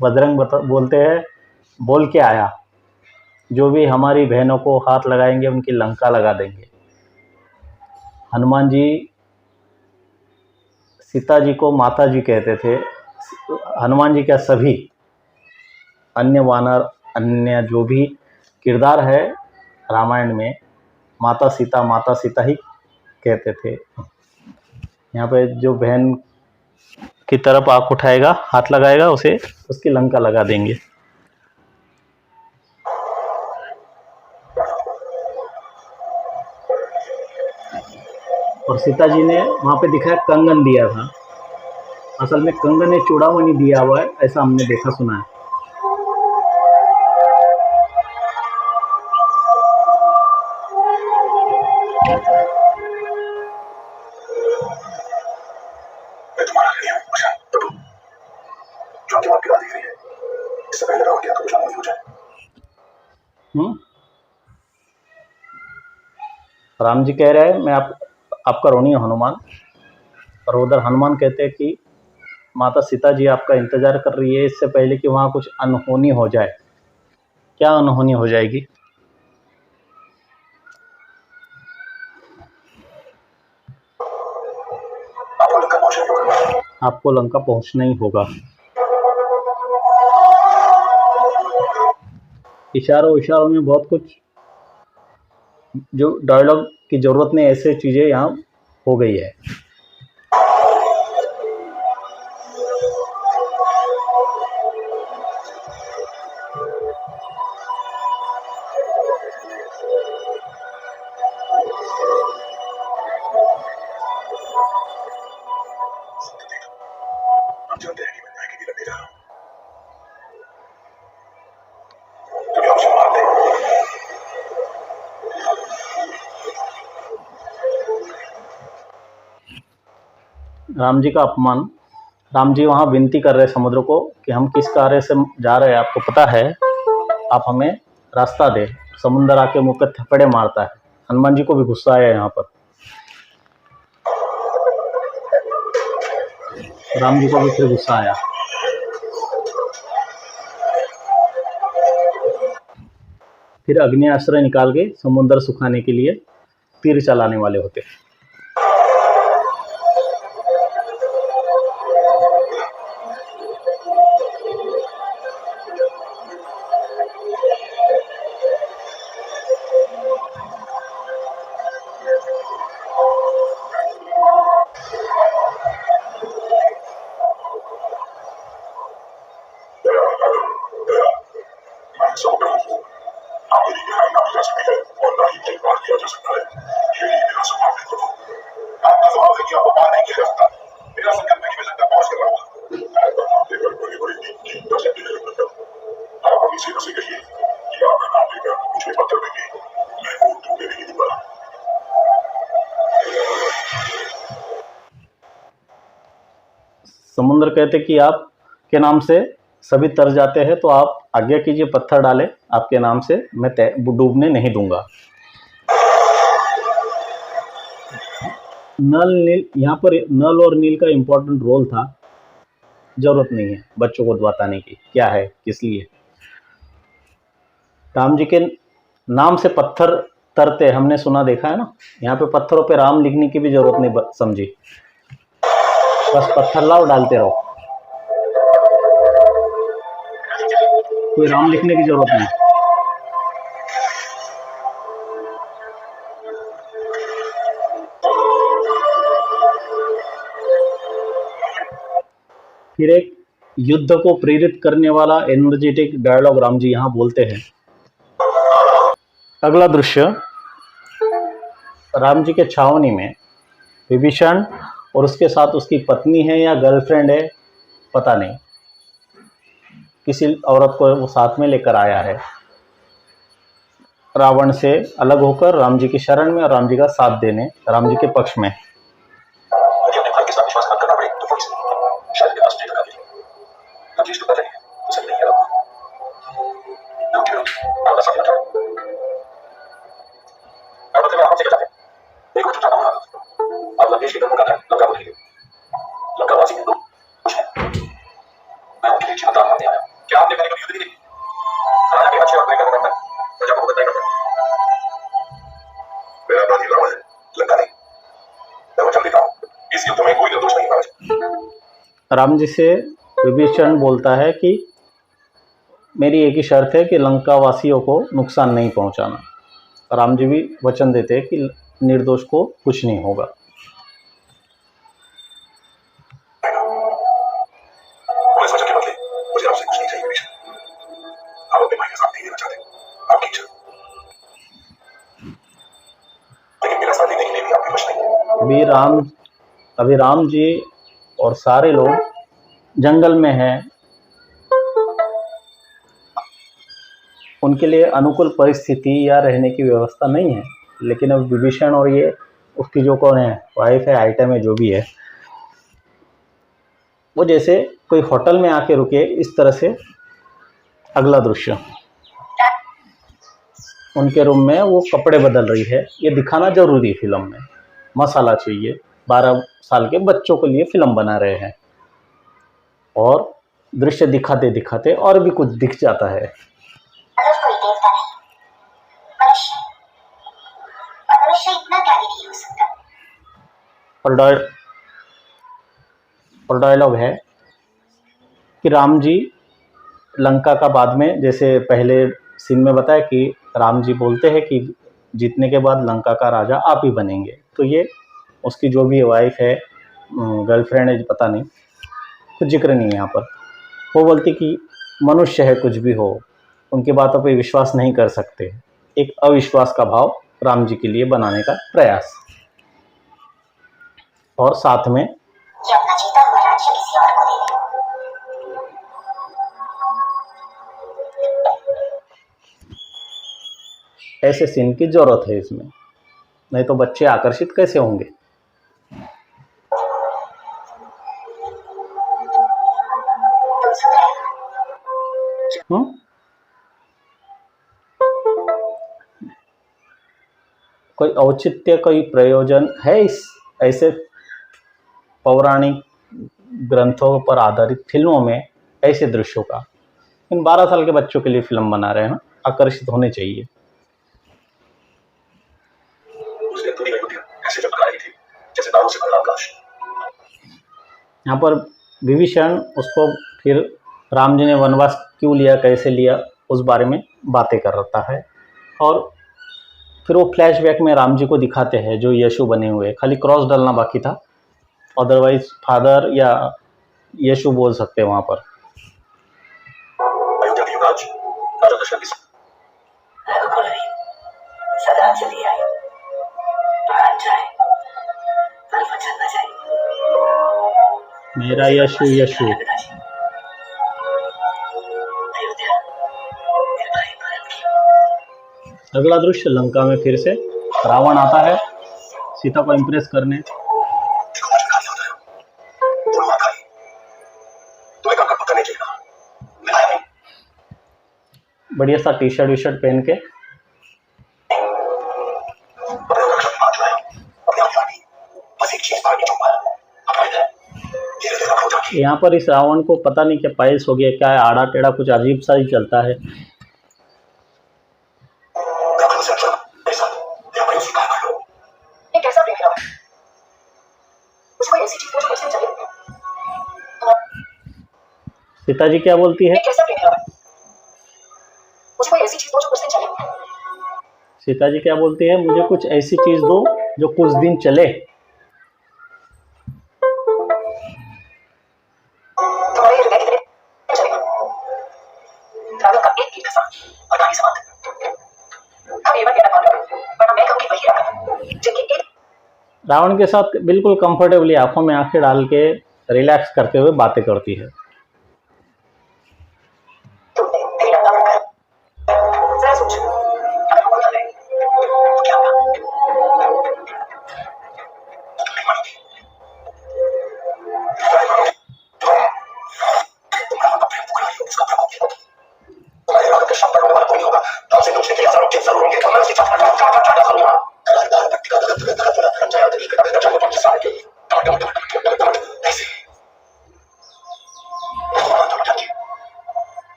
बजरंग बोलते हैं, बोल के आया, जो भी हमारी बहनों को हाथ लगाएंगे उनकी लंका लगा देंगे। हनुमान जी सीता जी को माता जी कहते थे। हनुमान जी क्या, सभी अन्य वानर, अन्य जो भी किरदार है रामायण में, माता सीता ही कहते थे। यहाँ पे जो बहन की तरफ आँख उठाएगा, हाथ लगाएगा, उसे उसकी लंका लगा देंगे। और सीता जी ने वहाँ पे दिखाया कंगन दिया था, असल में कंगन ने चूड़ामणि दिया हुआ है, ऐसा हमने देखा सुना है। मैं तुम्हारा नहीं हूँ प्रशांत प्रभु, जो आपकी बात की बात दिख रही है, इससे पहले रावण की आंखों को शांति हो जाए। राम जी कह रहे हैं, मैं आपका ऋणी हूं हनुमान। और उधर हनुमान कहते हैं कि माता सीता जी आपका इंतजार कर रही है, इससे पहले कि वहाँ कुछ अनहोनी हो जाए। क्या अनहोनी हो जाएगी? आपको लंका पहुंचना ही होगा। इशारों इशारों में बहुत कुछ जो डायलॉग की ज़रूरत नहीं, ऐसे चीज़ें यहाँ हो गई है। राम जी का अपमान। राम जी वहाँ विनती कर रहे समुद्र को कि हम किस कार्य से जा रहे हैं, आपको पता है, आप हमें रास्ता दे। समुद्र आके मुँह पे थप्पड़े मारता है। हनुमान जी को भी गुस्सा आया यहाँ पर, राम जी को भी फिर गुस्सा आया। फिर अग्नि निकाल के समुद्र सुखाने के लिए तीर चलाने वाले होते। समुद्र कहते कि आप के नाम से सभी तर जाते हैं, तो आप आज्ञा कीजिए, पत्थर डाले आपके नाम से, मैं डूबने नहीं दूंगा। नल नील, यहाँ पर नल और नील का इम्पोर्टेंट रोल था। जरूरत नहीं है बच्चों को बताने की क्या है किस लिए। राम जी के नाम से पत्थर तरते हमने सुना देखा है ना। यहाँ पे पत्थरों पे राम लिखने की भी जरूरत नहीं समझी, बस पत्थर लाओ डालते रहो, कोई राम लिखने की जरूरत नहीं। फिर एक युद्ध को प्रेरित करने वाला एनर्जेटिक डायलॉग राम जी यहाँ बोलते हैं। अगला दृश्य, राम जी के छावनी में विभीषण और उसके साथ उसकी पत्नी है या गर्लफ्रेंड है पता नहीं, किसी औरत को वो साथ में लेकर आया है, रावण से अलग होकर राम जी की शरण में और राम जी का साथ देने, राम जी के पक्ष में। राम जी से विभीषण बोलता है कि मेरी एक ही शर्त है कि लंका वासियों को नुकसान नहीं पहुंचाना। राम जी भी वचन देते हैं कि निर्दोष को कुछ नहीं होगा। अभी राम जी और सारे लोग जंगल में हैं, उनके लिए अनुकूल परिस्थिति या रहने की व्यवस्था नहीं है। लेकिन अब विभीषण और ये उसकी जो कौन है, वाइफ है, आइटम है, जो भी है, वो जैसे कोई होटल में आके रुके, इस तरह से। अगला दृश्य, उनके रूम में वो कपड़े बदल रही है। ये दिखाना जरूरी है फिल्म में, मसाला चाहिए। 12 साल के बच्चों के लिए फिल्म बना रहे हैं और दृश्य दिखाते दिखाते और भी कुछ दिख जाता है। और और डायलॉग है कि राम जी लंका का बाद में, जैसे पहले सीन में बताया कि राम जी बोलते हैं कि जीतने के बाद लंका का राजा आप ही बनेंगे, तो ये उसकी जो भी वाइफ है, गर्लफ्रेंड है, पता नहीं, कुछ जिक्र नहीं है यहाँ पर। वो बोलती कि मनुष्य है कुछ भी हो, उनकी बातों पे विश्वास नहीं कर सकते। एक अविश्वास का भाव राम जी के लिए बनाने का प्रयास, और साथ में ये अपना जीता हुआ राज्य किसी और को दे दे। ऐसे सीन की जरूरत है इसमें, नहीं तो बच्चे आकर्षित कैसे होंगे। तुम सुन रहे हो? कोई औचित्य, कोई प्रयोजन है इस ऐसे पौराणिक ग्रंथों पर आधारित फिल्मों में ऐसे दृश्यों का? इन 12 साल के बच्चों के लिए फिल्म बना रहे हैं ना, आकर्षित होने चाहिए। उसने पूरी अयोध्या ऐसे चमका रही थी जैसे दारू से भरा आकाश। यहाँ पर विभीषण उसको फिर राम जी ने वनवास क्यों लिया, कैसे लिया, उस बारे में बातें कर रहा है। और फिर वो फ्लैशबैक में राम जी को दिखाते हैं जो यशु बने हुए, खाली क्रॉस डालना बाकी था, अदरवाइज फादर या यशु बोल सकते हैं वहाँ पर। अयोध्या के युवराज राजा दशरथ की सदा चली आई, प्राण जाए पर वचन न जाए। मेरा यशु यशु। अयोध्या मेरे भाई भारत की। अगला दृश्य लंका में फिर से रावण आता है सीता को इम्प्रेस करने। बढ़िया सा टी शर्ट वी-शर्ट पहन के यहाँ पर इस रावण को पता नहीं क्या पाइल्स हो गया, क्या है, आड़ा टेढ़ा कुछ अजीब सा ही चलता है। सीता जी क्या बोलती है? सीता जी क्या बोलती है? मुझे कुछ ऐसी चीज दो जो कुछ दिन चले। रावण के साथ बिल्कुल कंफर्टेबली आंखों में आंखें डाल के रिलैक्स करते हुए बातें करती है।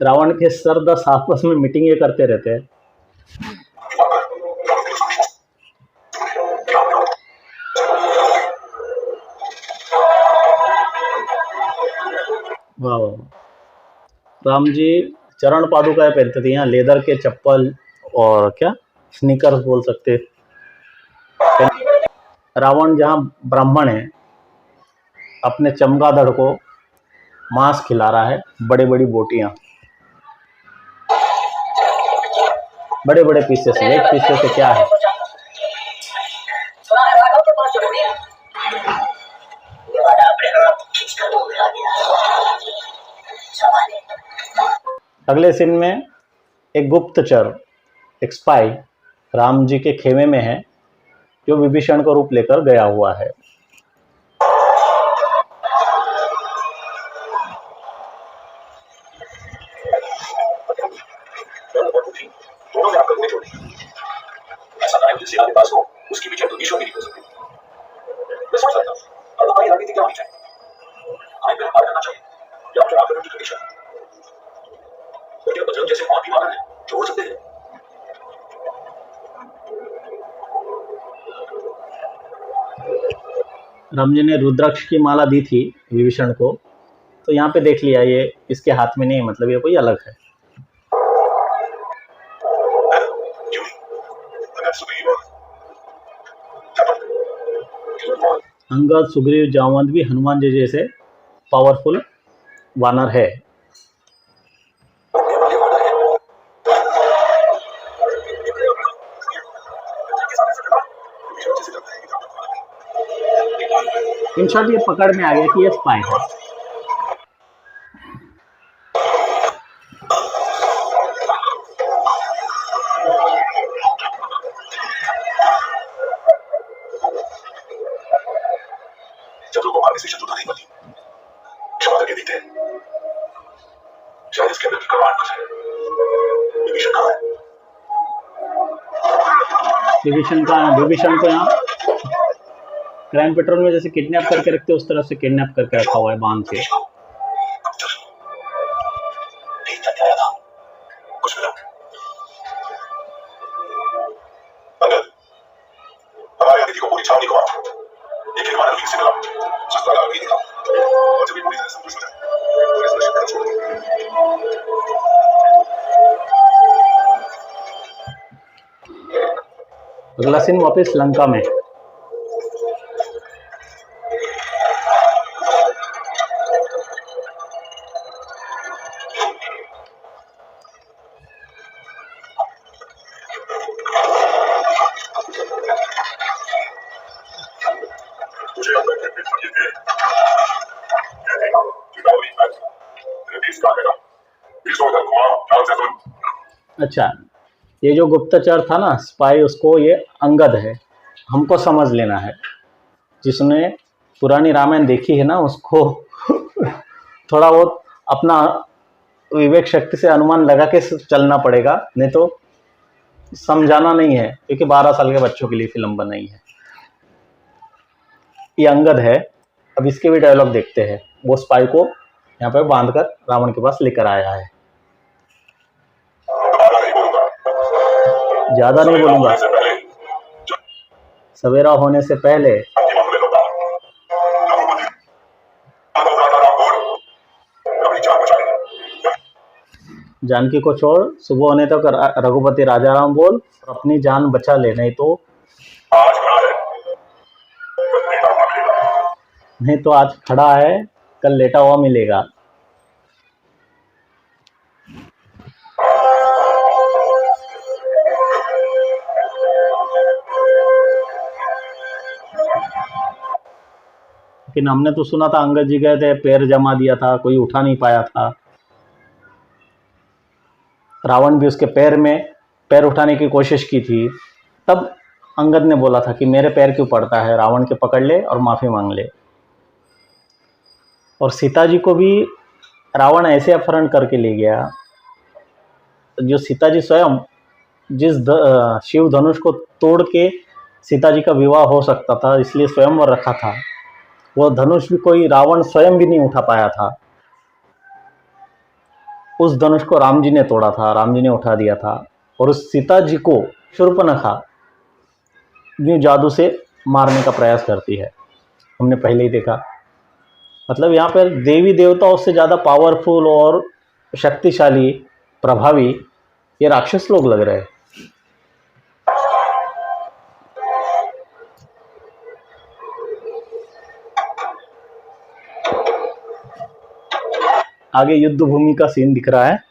रावण के सर 10 आपस में मीटिंगें करते रहते हैं। वाह वाह। राम जी चरण पादुकाएं पहनते थे, यहाँ लेदर के चप्पल और क्या स्नीकर्स बोल सकते। रावण जहाँ ब्राह्मण है अपने चमगादड़ को मांस खिला रहा है, बड़े बड़ी बोटियां, बड़े बड़े पीसेस, एक पीसे से क्या है। अगले सीन में एक गुप्तचर, एक स्पाई राम जी के खेमे में है जो विभीषण को रूप लेकर गया हुआ है। सेना के पास हो उसकी विजय तो ईश्वर की नहीं हो सकती। मैं सोच रहा था अब हमारी रणनीति क्या होनी चाहिए? हमें व्यापार करना चाहिए या चुनाव करने की कंडीशन? बजरंग जैसे और भी वाहन है छोड़ सकते हैं। राम जी ने रुद्राक्ष की माला दी थी विभीषण को, तो यहाँ पे देख लिया ये इसके हाथ में नहीं, मतलब ये कोई अलग है। क्यों नहीं? अगर सुग्रीव और जामवंत अंगद, सुग्रीव, जामवंत भी हनुमान जी जैसे पावरफुल वानर है। उड़ने वाले वानर हैं। विभीषण जैसे लगता है कि जामवंत वानर नहीं। इन शॉर्ट ये पकड़ में आ गया कि ये स्पाई है। शत्रु को मारने से शत्रुता नहीं बनती, क्षमा करके देते हैं। शायद इसके अंदर की कमांड कुछ है। विभीषण कहाँ है? विभीषण को यहाँ क्राइम पेट्रोल में जैसे किडनैप करके रखते उस तरह से किडनैप करके रखा हुआ है बांध के। नहीं जाने आया था, कुछ मिला। अंगद, हमारे अतिथि को पूरी छावनी को एक एक वानर से मिला, शस्त्रागार भी दिखा, और जब ये पूरी तरह संतुष्ट हो जाए तो इसमें शिकार छोड़ दे। अगला सीन वापस लंका में। मुझे अब तक के फरिए थे कहते हैं चुनावी आज देश का है इस वक्त कुमार ध्यान से सुन। अच्छा, ये जो गुप्तचर था ना स्पाई, उसको ये अंगद है, हमको समझ लेना है। जिसने पुरानी रामायण देखी है ना उसको थोड़ा बहुत अपना विवेक शक्ति से अनुमान लगा के चलना पड़ेगा, नहीं तो समझाना नहीं है, क्योंकि 12 साल के बच्चों के लिए फिल्म बनाई है। ये अंगद है। अब इसके भी डायलॉग देखते हैं। वो स्पाई को यहाँ पर बांधकर रावण के पास लेकर आया है। ज्यादा नहीं बोलूंगा, सवेरा होने से पहले जानकी को छोड़, सुबह होने तक रघुपति राजा राम बोल और अपनी जान बचा ले, नहीं तो आज खड़ा है कल लेटा हुआ मिलेगा। लेकिन हमने तो सुना था अंगद जी गए थे, पैर जमा दिया था, कोई उठा नहीं पाया था। रावण भी उसके पैर उठाने की कोशिश की थी। तब अंगद ने बोला था कि मेरे पैर क्यों पड़ता है, रावण के पकड़ ले और माफ़ी मांग ले। और सीता जी को भी रावण ऐसे अपहरण करके ले गया, जो सीता जी स्वयं जिस शिव धनुष को तोड़ के सीता जी का विवाह हो सकता था, इसलिए स्वयंवर रखा था, वो धनुष भी कोई रावण स्वयं भी नहीं उठा पाया था। उस धनुष को राम जी ने तोड़ा था, राम जी ने उठा दिया था। और उस सीता जी को शूर्पणखा यूं जादू से मारने का प्रयास करती है, हमने पहले ही देखा। मतलब यहाँ पर देवी देवताओं से ज़्यादा पावरफुल और शक्तिशाली, प्रभावी ये राक्षस लोग लग रहे हैं। आगे युद्ध भूमि का सीन दिख रहा है।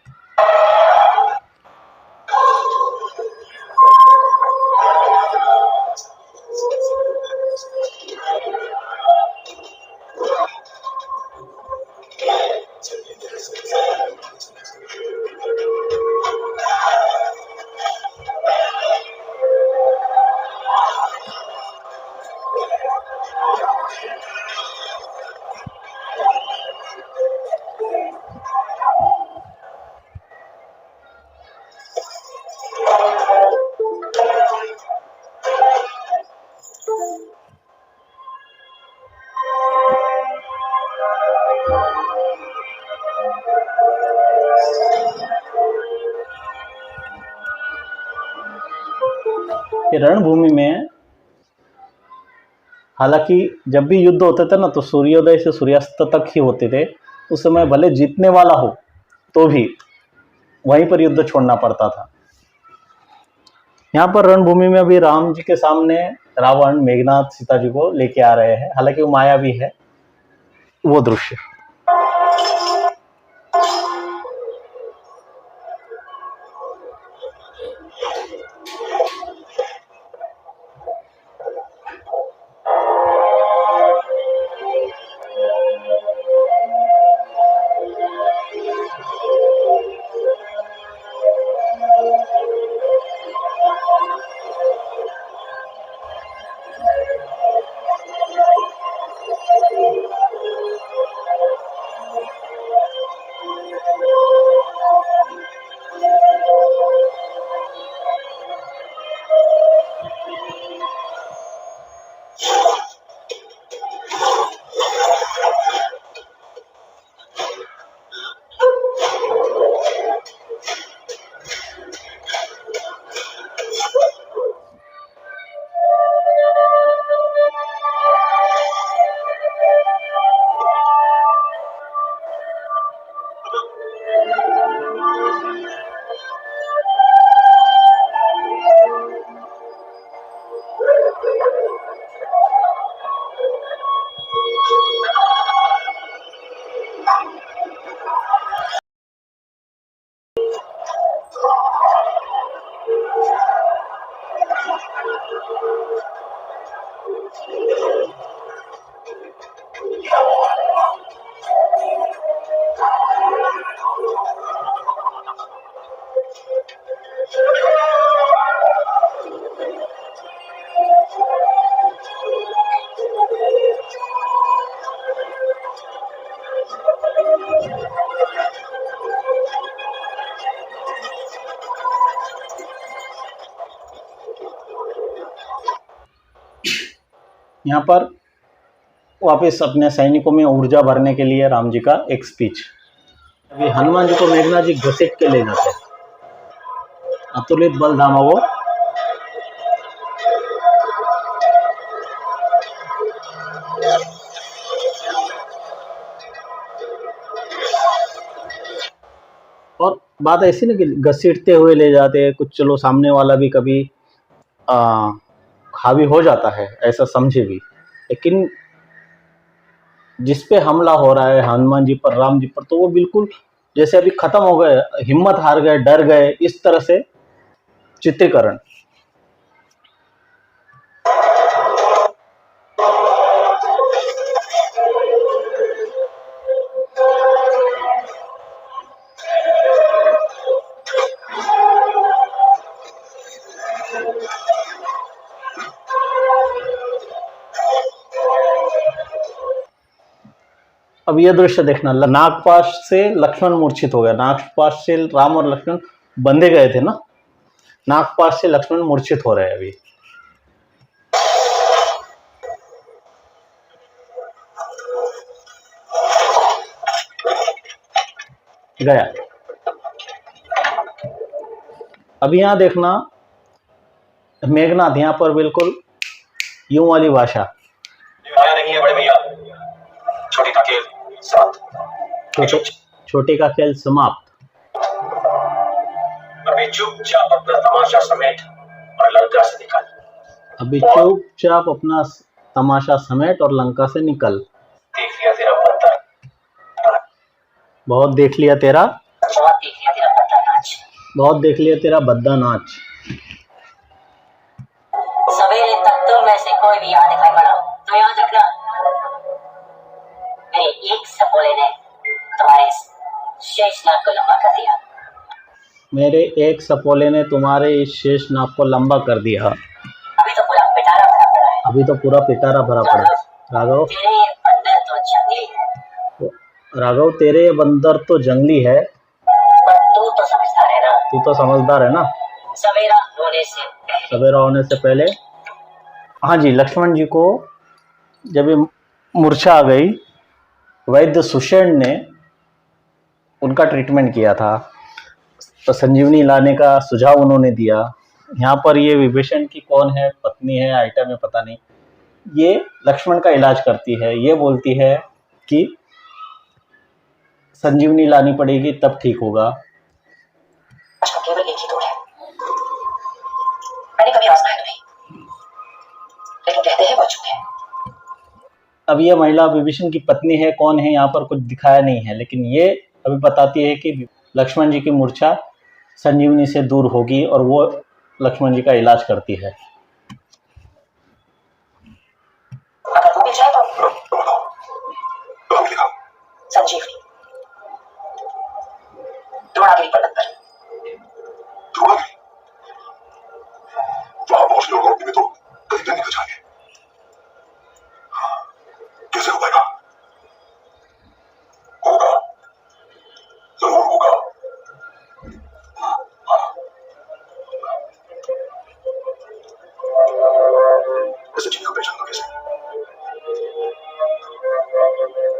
कि रणभूमि में हालांकि जब भी युद्ध होते थे ना तो सूर्योदय से सूर्यास्त तक ही होते थे। उस समय भले जीतने वाला हो तो भी वहीं पर युद्ध छोड़ना पड़ता था। यहाँ पर रणभूमि में अभी राम जी के सामने रावण मेघनाथ सीता जी को लेके आ रहे हैं, हालांकि वो मायावी है वो दृश्य। यहाँ पर वापस अपने सैनिकों में ऊर्जा भरने के लिए राम जी का एक स्पीच। अभी हनुमान जी को मेघनाथ जी घसीट के ले जाते हैं। अतुलित बल धामा वो और बात ऐसी ना कि घसीटते हुए ले जाते हैं कुछ, चलो सामने वाला भी कभी हावी हो जाता है ऐसा समझे भी, लेकिन जिस पे हमला हो रहा है हनुमान जी पर राम जी पर, तो वो बिल्कुल जैसे अभी खत्म हो गए, हिम्मत हार गए, डर गए, इस तरह से चित्रीकरण। अब ये दृश्य देखना, नागपाश से लक्ष्मण मूर्छित हो गया। नागपाश से राम और लक्ष्मण बंधे गए थे ना, नागपाश से लक्ष्मण मूर्छित हो रहे हैं अभी। गया। अभी यहां देखना मेघनाथ, यहां पर बिल्कुल यूं वाली भाषा। नहीं है बड़े भैया, छोटी का खेल समाप्त। छोटे का खेल समाप्त। अभी चुपचाप अपना तमाशा समेट और लंका से निकल। अभी चुपचाप अपना तमाशा समेट और लंका से निकल। देख लिया तेरा बद्दा, बहुत देख लिया तेरा, बहुत देख लिया तेरा बद्दा नाच, बहुत देख लिया तेरा बद्दा नाच। सवेरे तक तुम में से कोई भी यहाँ दिखाई पड़ा तो याद रखना, मेरे एक सपोले ने तुम्हारे शेष नाक को लंबा कर दिया। मेरे एक सपोले ने तुम्हारे इस शेष नाक को लंबा कर दिया। अभी तो पूरा पिटारा भरा पड़ा है। अभी तो पूरा पिटारा भरा पड़ा है। राघव, तेरे ये बंदर तो जंगली है। राघव तेरे ये बंदर तो जंगली है, पर तू तो समझदार है ना। तू तो समझदार है ना। सवेरा होने से पहले हाँ जी, लक्ष्मण जी को जब ये मूर्छा आ गई, वैद्य सुषेण ने उनका ट्रीटमेंट किया था, तो संजीवनी लाने का सुझाव उन्होंने दिया। यहाँ पर ये विभीषण की कौन है, पत्नी है, आइटम है, पता नहीं, ये लक्ष्मण का इलाज करती है। ये बोलती है कि संजीवनी लानी पड़ेगी तब ठीक होगा। आज का केवल एक ही दौर है। मैंने कभी आजमाया तो नहीं, लेकिन कहते हैं वो अछूत है। अब ये महिला विभीषण की पत्नी है, कौन है यहाँ पर कुछ दिखाया नहीं है, लेकिन ये अभी बताती है कि लक्ष्मण जी की मूर्छा संजीवनी से दूर होगी और वो लक्ष्मण जी का इलाज करती है। अगर वो मिल जाए तो संजीवनी द्रोणागिरी पर्वत पर। द्रोणागिरी वहां पहुंचने और लौटने में तो कई दिन निकल जाएंगे। कैसे हो पाएगा? होगा, जरूर होगा। संजीवनी को पहचानना कैसे?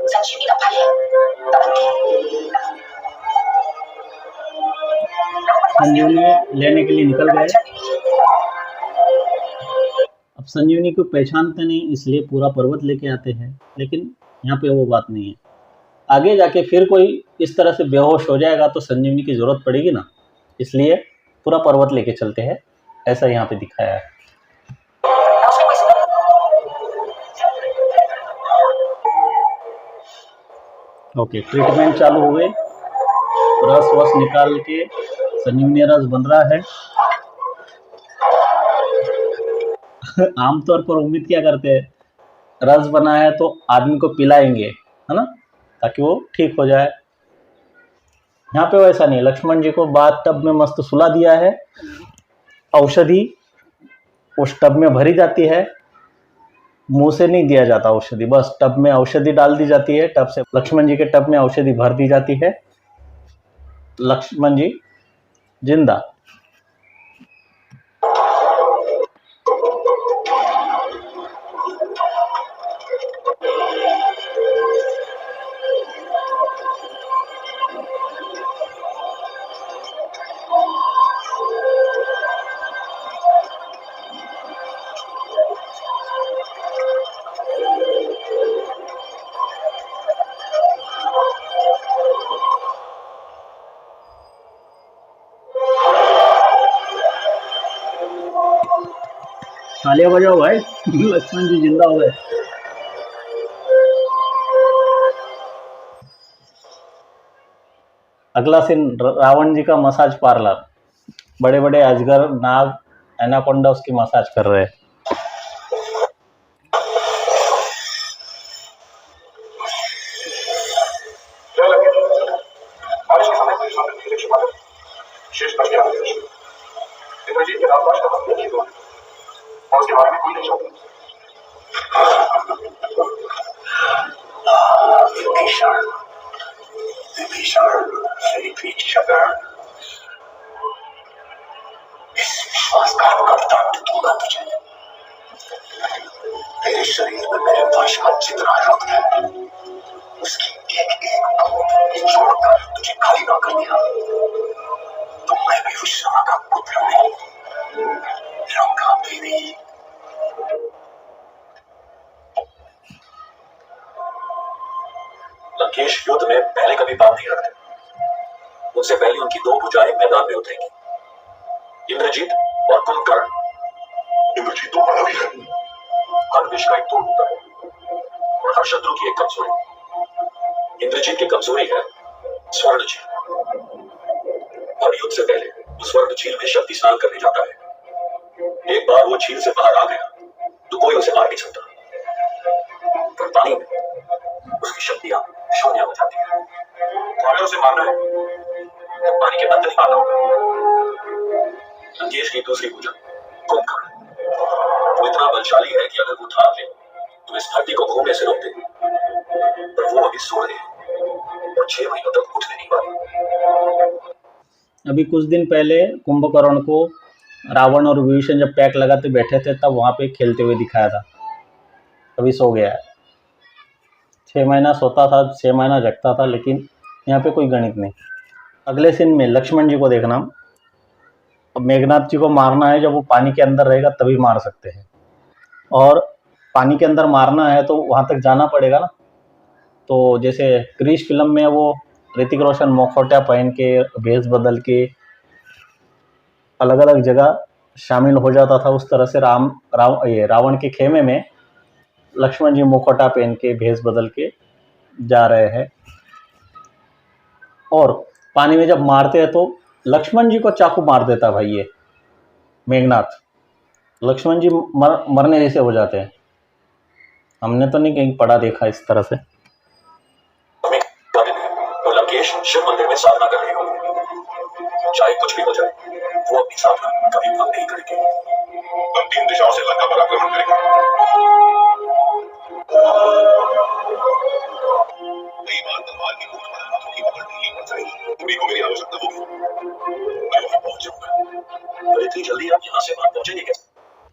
संजीवनी का फल है तपंती। संजीवनी लेने के लिए निकल गए। अब संजीवनी को पहचानते नहीं, इसलिए पूरा पर्वत लेके आते हैं, लेकिन यहाँ पे वो बात नहीं है। आगे जाके फिर कोई इस तरह से बेहोश हो जाएगा तो संजीवनी की ज़रूरत पड़ेगी ना, इसलिए पूरा पर्वत लेके चलते हैं, ऐसा यहाँ पे दिखाया है। ओके, ट्रीटमेंट चालू हो गए, रस वस निकाल के संजीवनी रस बन रहा है। आमतौर पर उम्मीद क्या करते हैं, रस बना है तो आदमी को पिलाएंगे, है ना, ताकि वो ठीक हो जाए। यहाँ पे वैसा नहीं, लक्ष्मण जी को बाथ टब में मस्त सुला दिया है, औषधि उस टब में भरी जाती है, मुंह से नहीं दिया जाता औषधि, बस टब में औषधि डाल दी जाती है, टब से लक्ष्मण जी के टब में औषधि भर दी जाती है, लक्ष्मण जी जिंदा। तालियां बजाओ भाई, लक्ष्मण जी जिंदा हो गए। अगला सीन रावण जी का मसाज पार्लर, बड़े बड़े अजगर, नाग, एनाकोंडा उसकी मसाज कर रहे हैं। बारिश के समय परिश्रम करने के लिए क्षमा करें। शेष बच गया इंद्रजीत के नाम का हम नहीं दो और उसके बारे में कोई नहीं जानता। विभीषण इस विश्वासघात का दंड दूंगा तुझे। तेरे शरीर में मेरे वश का जितना रक्त है उसकी एक एक बूंद निचोड़कर तुझे खाली ना कर दिया तो मैं भी विश्वा का पुत्र नहीं रहूंगा तेरी। लंकेश युद्ध में पहले कभी बात नहीं रखते, उनसे पहले उनकी दो भुजाएं मैदान में उतरेंगी, इंद्रजीत और कुंभकर्ण। इंद्रजीत तो मानवी है, हर विष का एक तोड़ होता है और हर शत्रु की एक कमजोरी। इंद्रजीत की कमजोरी है स्वर्ण झील। हर युद्ध से पहले वो स्वर्ण झील में शक्ति स्नान करने जाता है। एक बार वो झील से बाहर आ गया तो कोई उसे मार नहीं सकता, पर पानी में उसकी शक्तियां शून्य हो जाती है। तो अगर उसे मारना है तो पानी के अंदर ही मारना होगा। लंकेश की दूसरी भुजा कुंभकर्ण, वो इतना बलशाली है कि अगर वो ठान ले तो इस धरती को घूमने से रोक दे, पर वो अभी सो रहे हैं और 6 महीनों तक उठने नहीं पाए। अभी कुछ दिन पहले कुंभकर्ण को रावण और विभीषण जब पैक लगाते बैठे थे तब वहाँ पे खेलते हुए दिखाया था, अभी सो गया है। 6 महीना सोता था, 6 महीना जगता था, लेकिन यहाँ पे कोई गणित नहीं। अगले सीन में लक्ष्मण जी को देखना, मेघनाथ जी को मारना है, जब वो पानी के अंदर रहेगा तभी मार सकते हैं, और पानी के अंदर मारना है तो वहाँ तक जाना पड़ेगा ना। तो जैसे क्रिश फिल्म में वो ऋतिक रोशन मुखौटा पहन के भेष बदल के अलग अलग जगह शामिल हो जाता था, उस तरह से रावण के खेमे में लक्ष्मण जी मुखौटा पहन के भेष बदल के जा रहे हैं, और पानी में जब मारते हैं तो लक्ष्मण जी को चाकू मार देता भाई ये मेघनाथ। लक्ष्मण जी मरने जैसे हो जाते हैं। हमने तो नहीं कहीं पढ़ा देखा इस तरह से। तो लंकेश शिव मंदिर में साधना कर रहे होंगे। चाहे कुछ भी हो जाए, वो अपनी साधना कभी भंग नहीं करेंगे। हम 3 दिशाओं से लंका पर आक्रमण करेंगे। कई बार तलवार की नोक पर हाथों की पकड़ ढीली पड़ जाएगी। तुम्ही को मेरी आवश्यकता होगी, मैं वहां पहुंच जाऊंगा। पर इतनी जल्दी आप यहाँ से वहां पहुंचेंगे कैसे?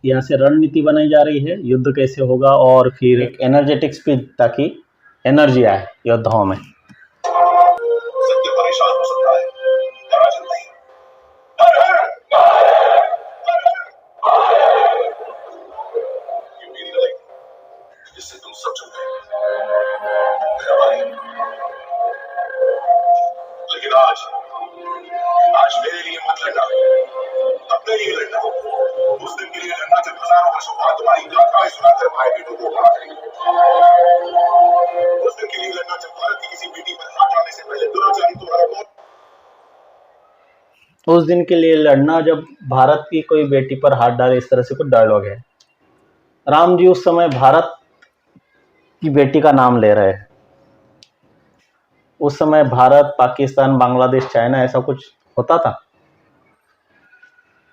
यहाँ से रणनीति बनाई जा रही है, युद्ध कैसे होगा, और फिर एक एनर्जेटिक स्पीच, ताकि एनर्जी आए योद्धाओं में। सत्य परेशान हो सकता है, पराजय नहीं। ये मेरी लड़ाई जिससे तुम सब चुन गए, लेकिन आज मेरे लिए मत लड़ना, अपने लिए लड़ना। उस दिन के लिए लड़ना जब हजारों वर्षों बाद तुम्हारी गाथाएं सुनाकर भाई बेटों को बड़ा करेंगे। उस दिन के लिए लड़ना जब भारत की किसी बेटी पर हाथ डालने से पहले दुराचारी तुम्हारा मौत। उस दिन के लिए लड़ना जब भारत की कोई बेटी पर हाथ डाले, इस तरह से कुछ डायलॉग है। राम जी उस समय भारत की बेटी का नाम ले रहे हैं। उस समय भारत, पाकिस्तान, बांग्लादेश, चाइना ऐसा कुछ होता था,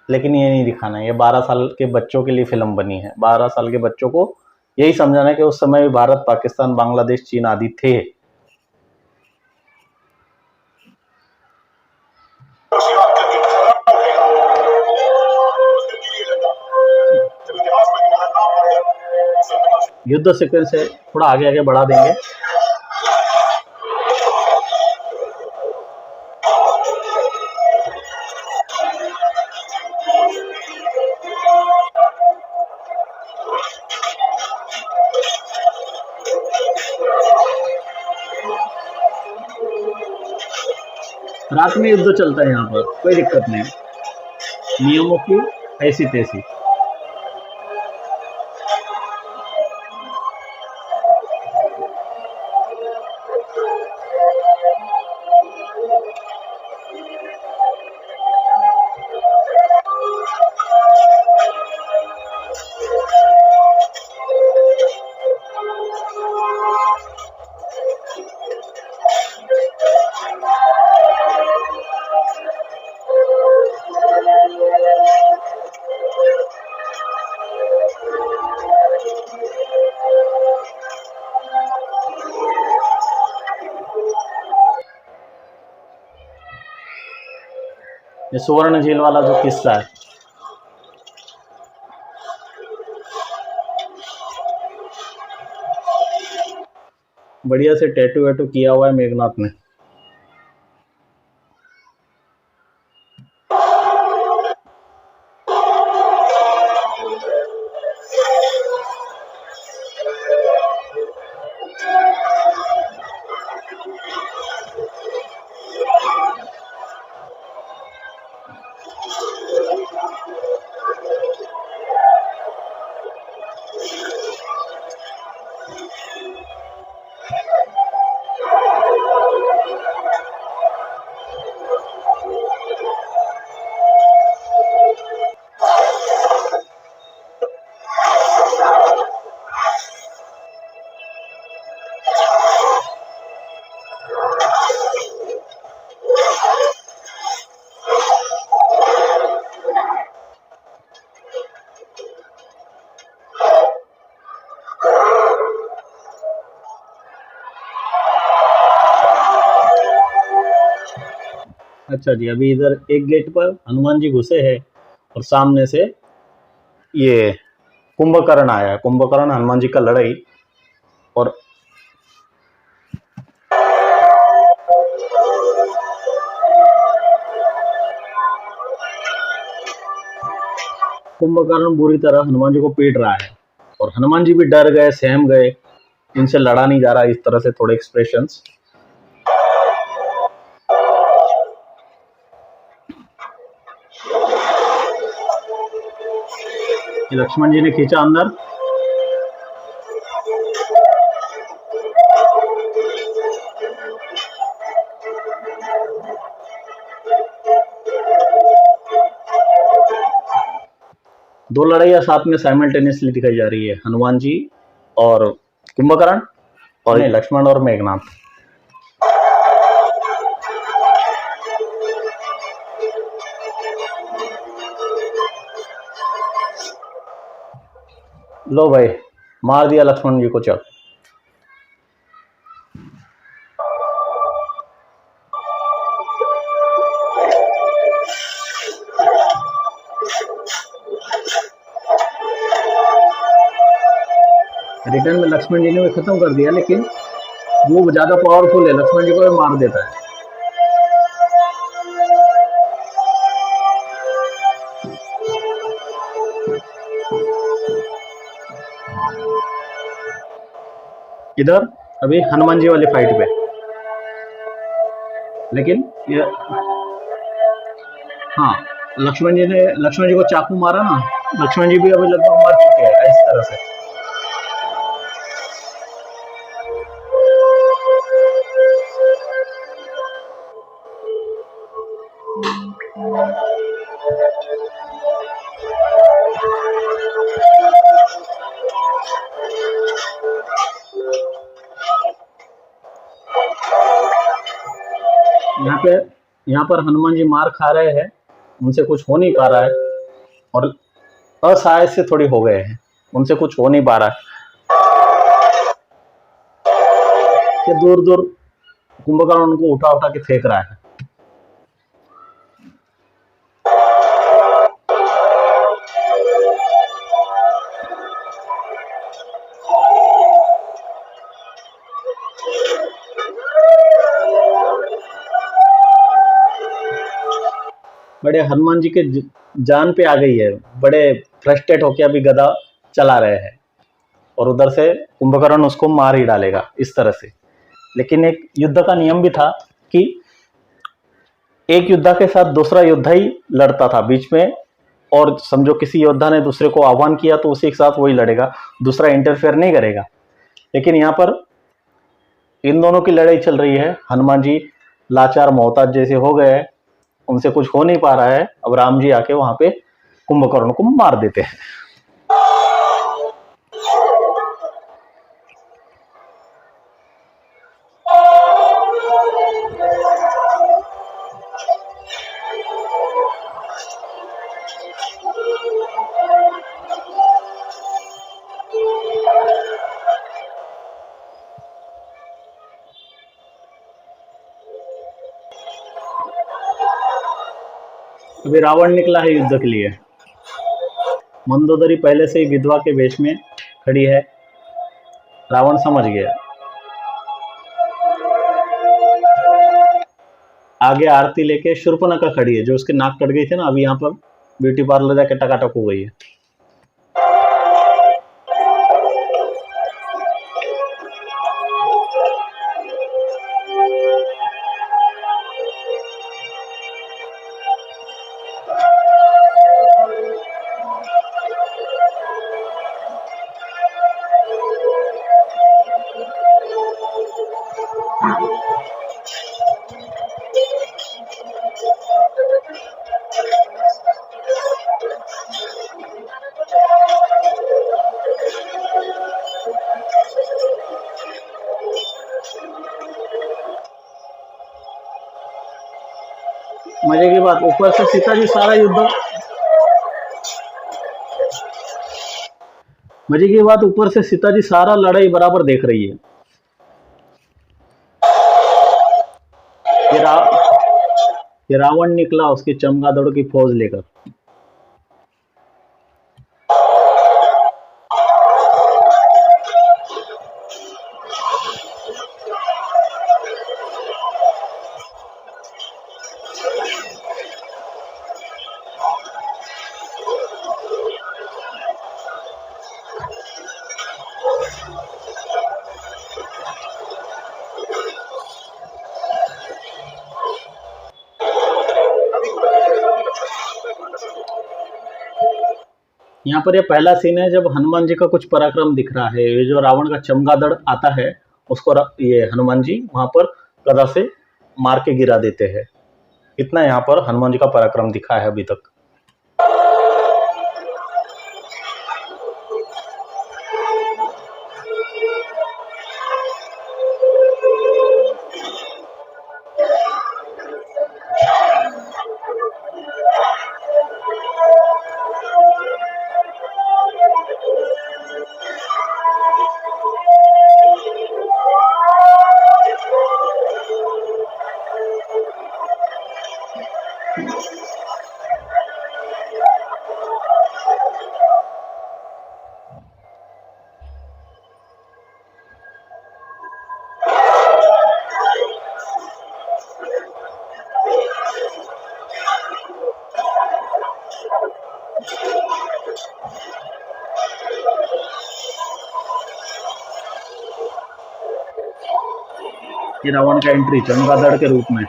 लेकिन ये नहीं दिखाना है। ये 12 साल के बच्चों के लिए फिल्म बनी है। 12 साल के बच्चों को यही समझाना है कि उस समय भी भारत, पाकिस्तान, बांग्लादेश, चीन आदि थे। युद्ध सीक्वेंस से थोड़ा आगे आगे बढ़ा देंगे। रात में युद्ध चलता है यहाँ पर, कोई दिक्कत नहीं, नियमों की ऐसी तैसी। ये सुवर्ण झील वाला जो किस्सा है, बढ़िया से टैटू वैटू किया हुआ है मेघनाथ ने। अच्छा जी, अभी इधर एक गेट पर हनुमान जी घुसे हैं और सामने से ये कुंभकर्ण आया है। कुंभकर्ण हनुमान जी का लड़ाई, और कुंभकर्ण बुरी तरह हनुमान जी को पीट रहा है और हनुमान जी भी डर गए, सहम गए, इनसे लड़ा नहीं जा रहा, इस तरह से थोड़े एक्सप्रेशंस। लक्ष्मण जी ने खींचा अंदर। दो लड़ाइयाँ साथ में साइमल्टेनियसली दिखाई जा रही है, हनुमान जी और कुंभकर्ण, और नहीं, लक्ष्मण और मेघनाथ। लो भाई, मार दिया लक्ष्मण जी को। चल, रिटर्न में लक्ष्मण जी ने भी खत्म कर दिया, लेकिन वो ज्यादा पावरफुल है, लक्ष्मण जी को भी मार देता है। इधर अभी हनुमान जी वाले फाइट पे, लेकिन ये, हाँ, लक्ष्मण जी को चाकू मारा ना, लक्ष्मण जी भी अभी लगभग मर चुके हैं इस तरह से। यहाँ पर हनुमान जी मार खा रहे हैं, उनसे कुछ हो नहीं पा रहा है, और असहाय से थोड़ी हो गए हैं, उनसे कुछ हो नहीं पा रहा है कि दूर दूर कुंभकर्ण उनको उठा उठा के फेंक रहा है। बड़े हनुमान जी के जान पे आ गई है, बड़े फ्रस्ट्रेट होके अभी गदा चला रहे हैं, और उधर से कुंभकर्ण उसको मार ही डालेगा इस तरह से। लेकिन एक युद्ध का नियम भी था कि एक योद्धा के साथ दूसरा योद्धा ही लड़ता था बीच में, और समझो किसी योद्धा ने दूसरे को आह्वान किया तो उसी के साथ वही लड़ेगा, दूसरा इंटरफेयर नहीं करेगा। लेकिन यहाँ पर इन दोनों की लड़ाई चल रही है, हनुमान जी लाचार मोहताज जैसे हो गए हैं, उनसे कुछ हो नहीं पा रहा है। अब राम जी आके वहां पे कुंभकर्ण को मार देते हैं। अभी रावण निकला है युद्ध के लिए। मंदोदरी पहले से ही विधवा के वेश में खड़ी है, रावण समझ गया। आगे आरती लेके शूर्पणखा खड़ी है, जो उसके नाक कट गई थी ना, अभी यहाँ पर ब्यूटी पार्लर जाके टकाटक हो गई है। मजे की बात, ऊपर से सीता जी सारा युद्ध, मजे की बात, ऊपर से सीता जी सारा लड़ाई बराबर देख रही है। ये रावण निकला उसकी चमगादड़ की फौज लेकर। यहाँ पर ये पहला सीन है जब हनुमान जी का कुछ पराक्रम दिख रहा है। ये जो रावण का चमगादड़ आता है उसको ये हनुमान जी वहां पर गदा से मार के गिरा देते हैं। इतना यहाँ पर हनुमान जी का पराक्रम दिखा है अभी तक। ये रावण का एंट्री चमगादड़ के रूप में।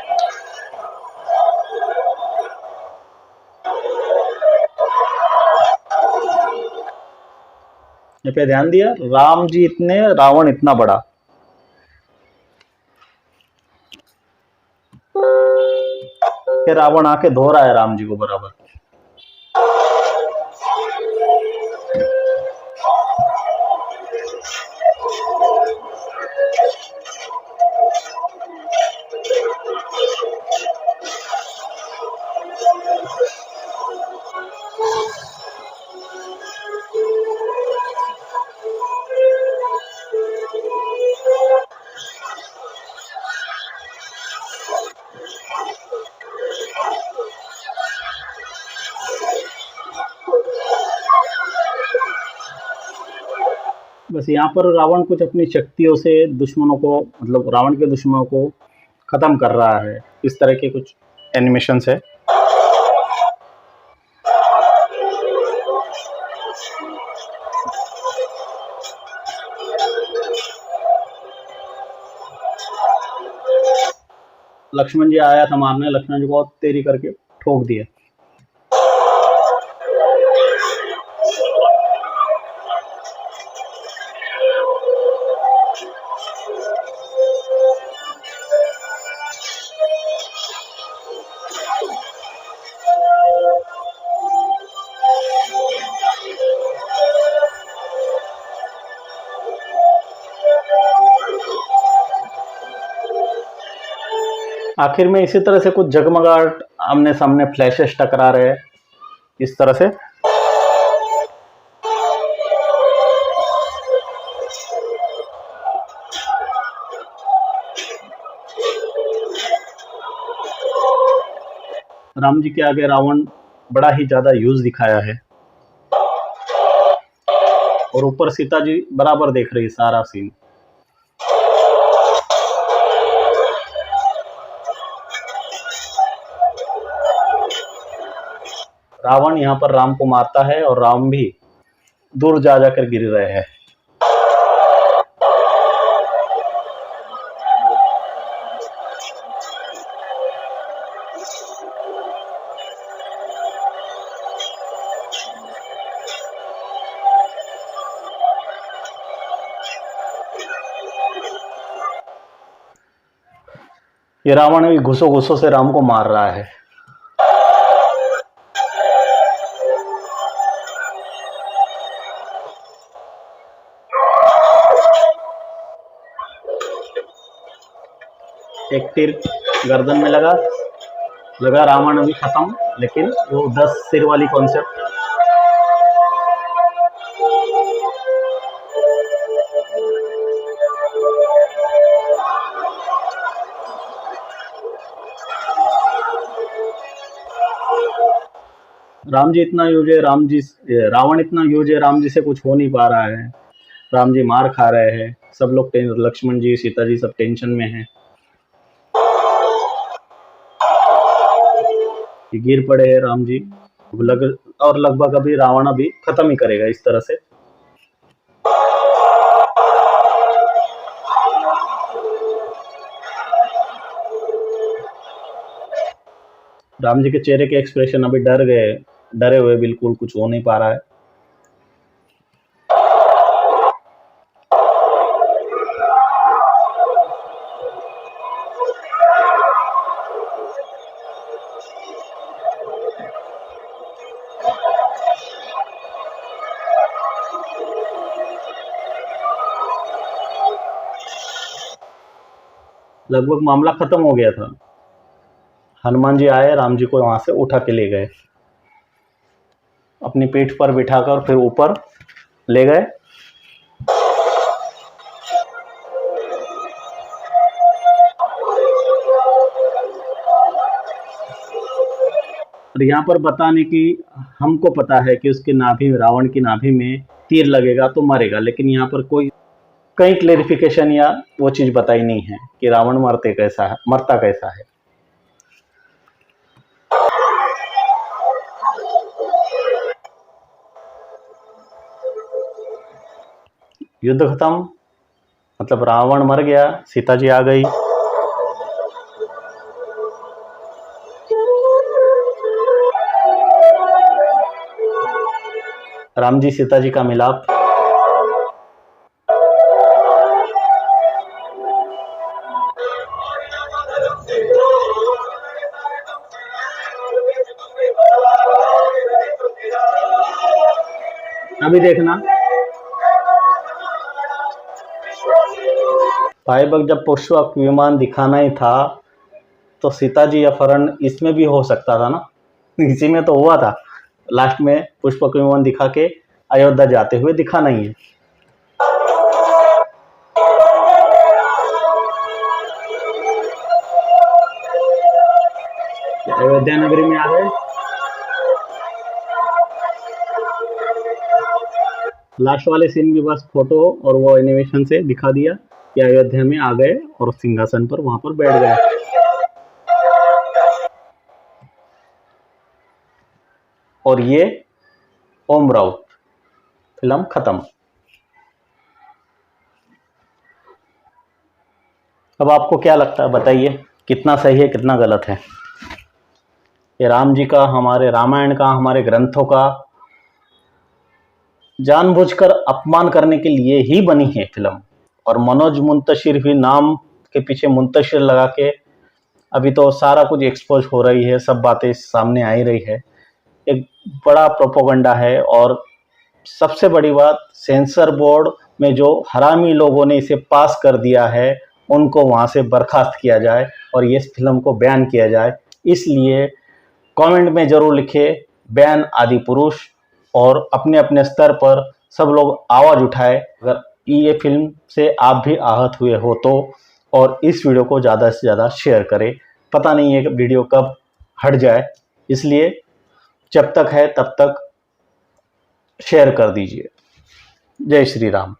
ये पे ध्यान दिया, राम जी इतने, रावण इतना बड़ा। ये रावण आके धो रहा है राम जी को बराबर। बस यहाँ पर रावण कुछ अपनी शक्तियों से दुश्मनों को, मतलब रावण के दुश्मनों को खत्म कर रहा है। इस तरह के कुछ एनिमेशंस है। लक्ष्मण जी आया था मारने, लक्ष्मण जी को तेरी करके ठोक दिया। आखिर में इसी तरह से कुछ जगमगाहट, आमने सामने फ्लैशेस टकरा रहे हैं इस तरह से। राम जी के आगे रावण बड़ा ही ज्यादा यूज दिखाया है। और ऊपर सीता जी बराबर देख रही है सारा सीन। रावण यहाँ पर राम को मारता है और राम भी दूर जा जाकर गिर रहे हैं। ये रावण भी घुसों घुसों से राम को मार रहा है। एक तीर गर्दन में लगा रावण अभी खत्म, लेकिन वो 10 सिर वाली कॉन्सेप्ट। राम जी इतना यूज है, रावण इतना यूज है, राम जी से कुछ हो नहीं पा रहा है। राम जी मार खा रहे हैं, सब लोग, लक्ष्मण जी, सीता जी सब टेंशन में हैं। गिर पड़े हैं राम जी और लगभग अभी रावण अभी खत्म ही करेगा इस तरह से। राम जी के चेहरे के एक्सप्रेशन अभी डर गए, डरे हुए, बिल्कुल कुछ हो नहीं पा रहा है। लगभग मामला खत्म हो गया था। हनुमान जी आए, राम जी को वहां से उठा के ले गए, अपनी पीठ पर बिठाकर फिर ऊपर ले गए। और यहाँ पर बताने की, हमको पता है कि उसके नाभि, रावण की नाभि में तीर लगेगा तो मरेगा, लेकिन यहाँ पर कोई कई क्लेरिफिकेशन या वो चीज बताई नहीं है कि रावण मरता कैसा है। युद्ध खत्म, मतलब रावण मर गया, सीता जी आ गई। राम जी सीता जी का मिलाप। अभी देखना भाई बग, जब पुष्पक विमान दिखाना ही था तो सीता जी अपहरण इसमें भी हो सकता था ना। इसी में तो हुआ था, लास्ट में पुष्पक विमान दिखा के अयोध्या जाते हुए दिखाना ही है। अयोध्या नगरी में आ गए। लास्ट वाले सीन भी बस फोटो और वो एनिमेशन से दिखा दिया कि अयोध्या में आ गए और सिंहासन पर वहां पर बैठ गए। और ये ओम राउत, फिल्म खत्म। अब आपको क्या लगता है, बताइए कितना सही है कितना गलत है। ये राम जी का, हमारे रामायण का, हमारे ग्रंथों का जानबूझकर अपमान करने के लिए ही बनी है फिल्म। और मनोज मुंतशिर भी नाम के पीछे मुंतशिर लगा के अभी तो सारा कुछ एक्सपोज हो रही है, सब बातें सामने आ ही रही है। एक बड़ा प्रोपोगंडा है। और सबसे बड़ी बात, सेंसर बोर्ड में जो हरामी लोगों ने इसे पास कर दिया है उनको वहां से बर्खास्त किया जाए और ये फिल्म को बैन किया जाए। इसलिए कमेंट में जरूर लिखे बैन आदि पुरुष, और अपने अपने स्तर पर सब लोग आवाज उठाए अगर ये फिल्म से आप भी आहत हुए हो तो। और इस वीडियो को ज़्यादा से ज़्यादा शेयर करें। पता नहीं है कि वीडियो कब हट जाए, इसलिए जब तक है तब तक शेयर कर दीजिए। जय श्री राम।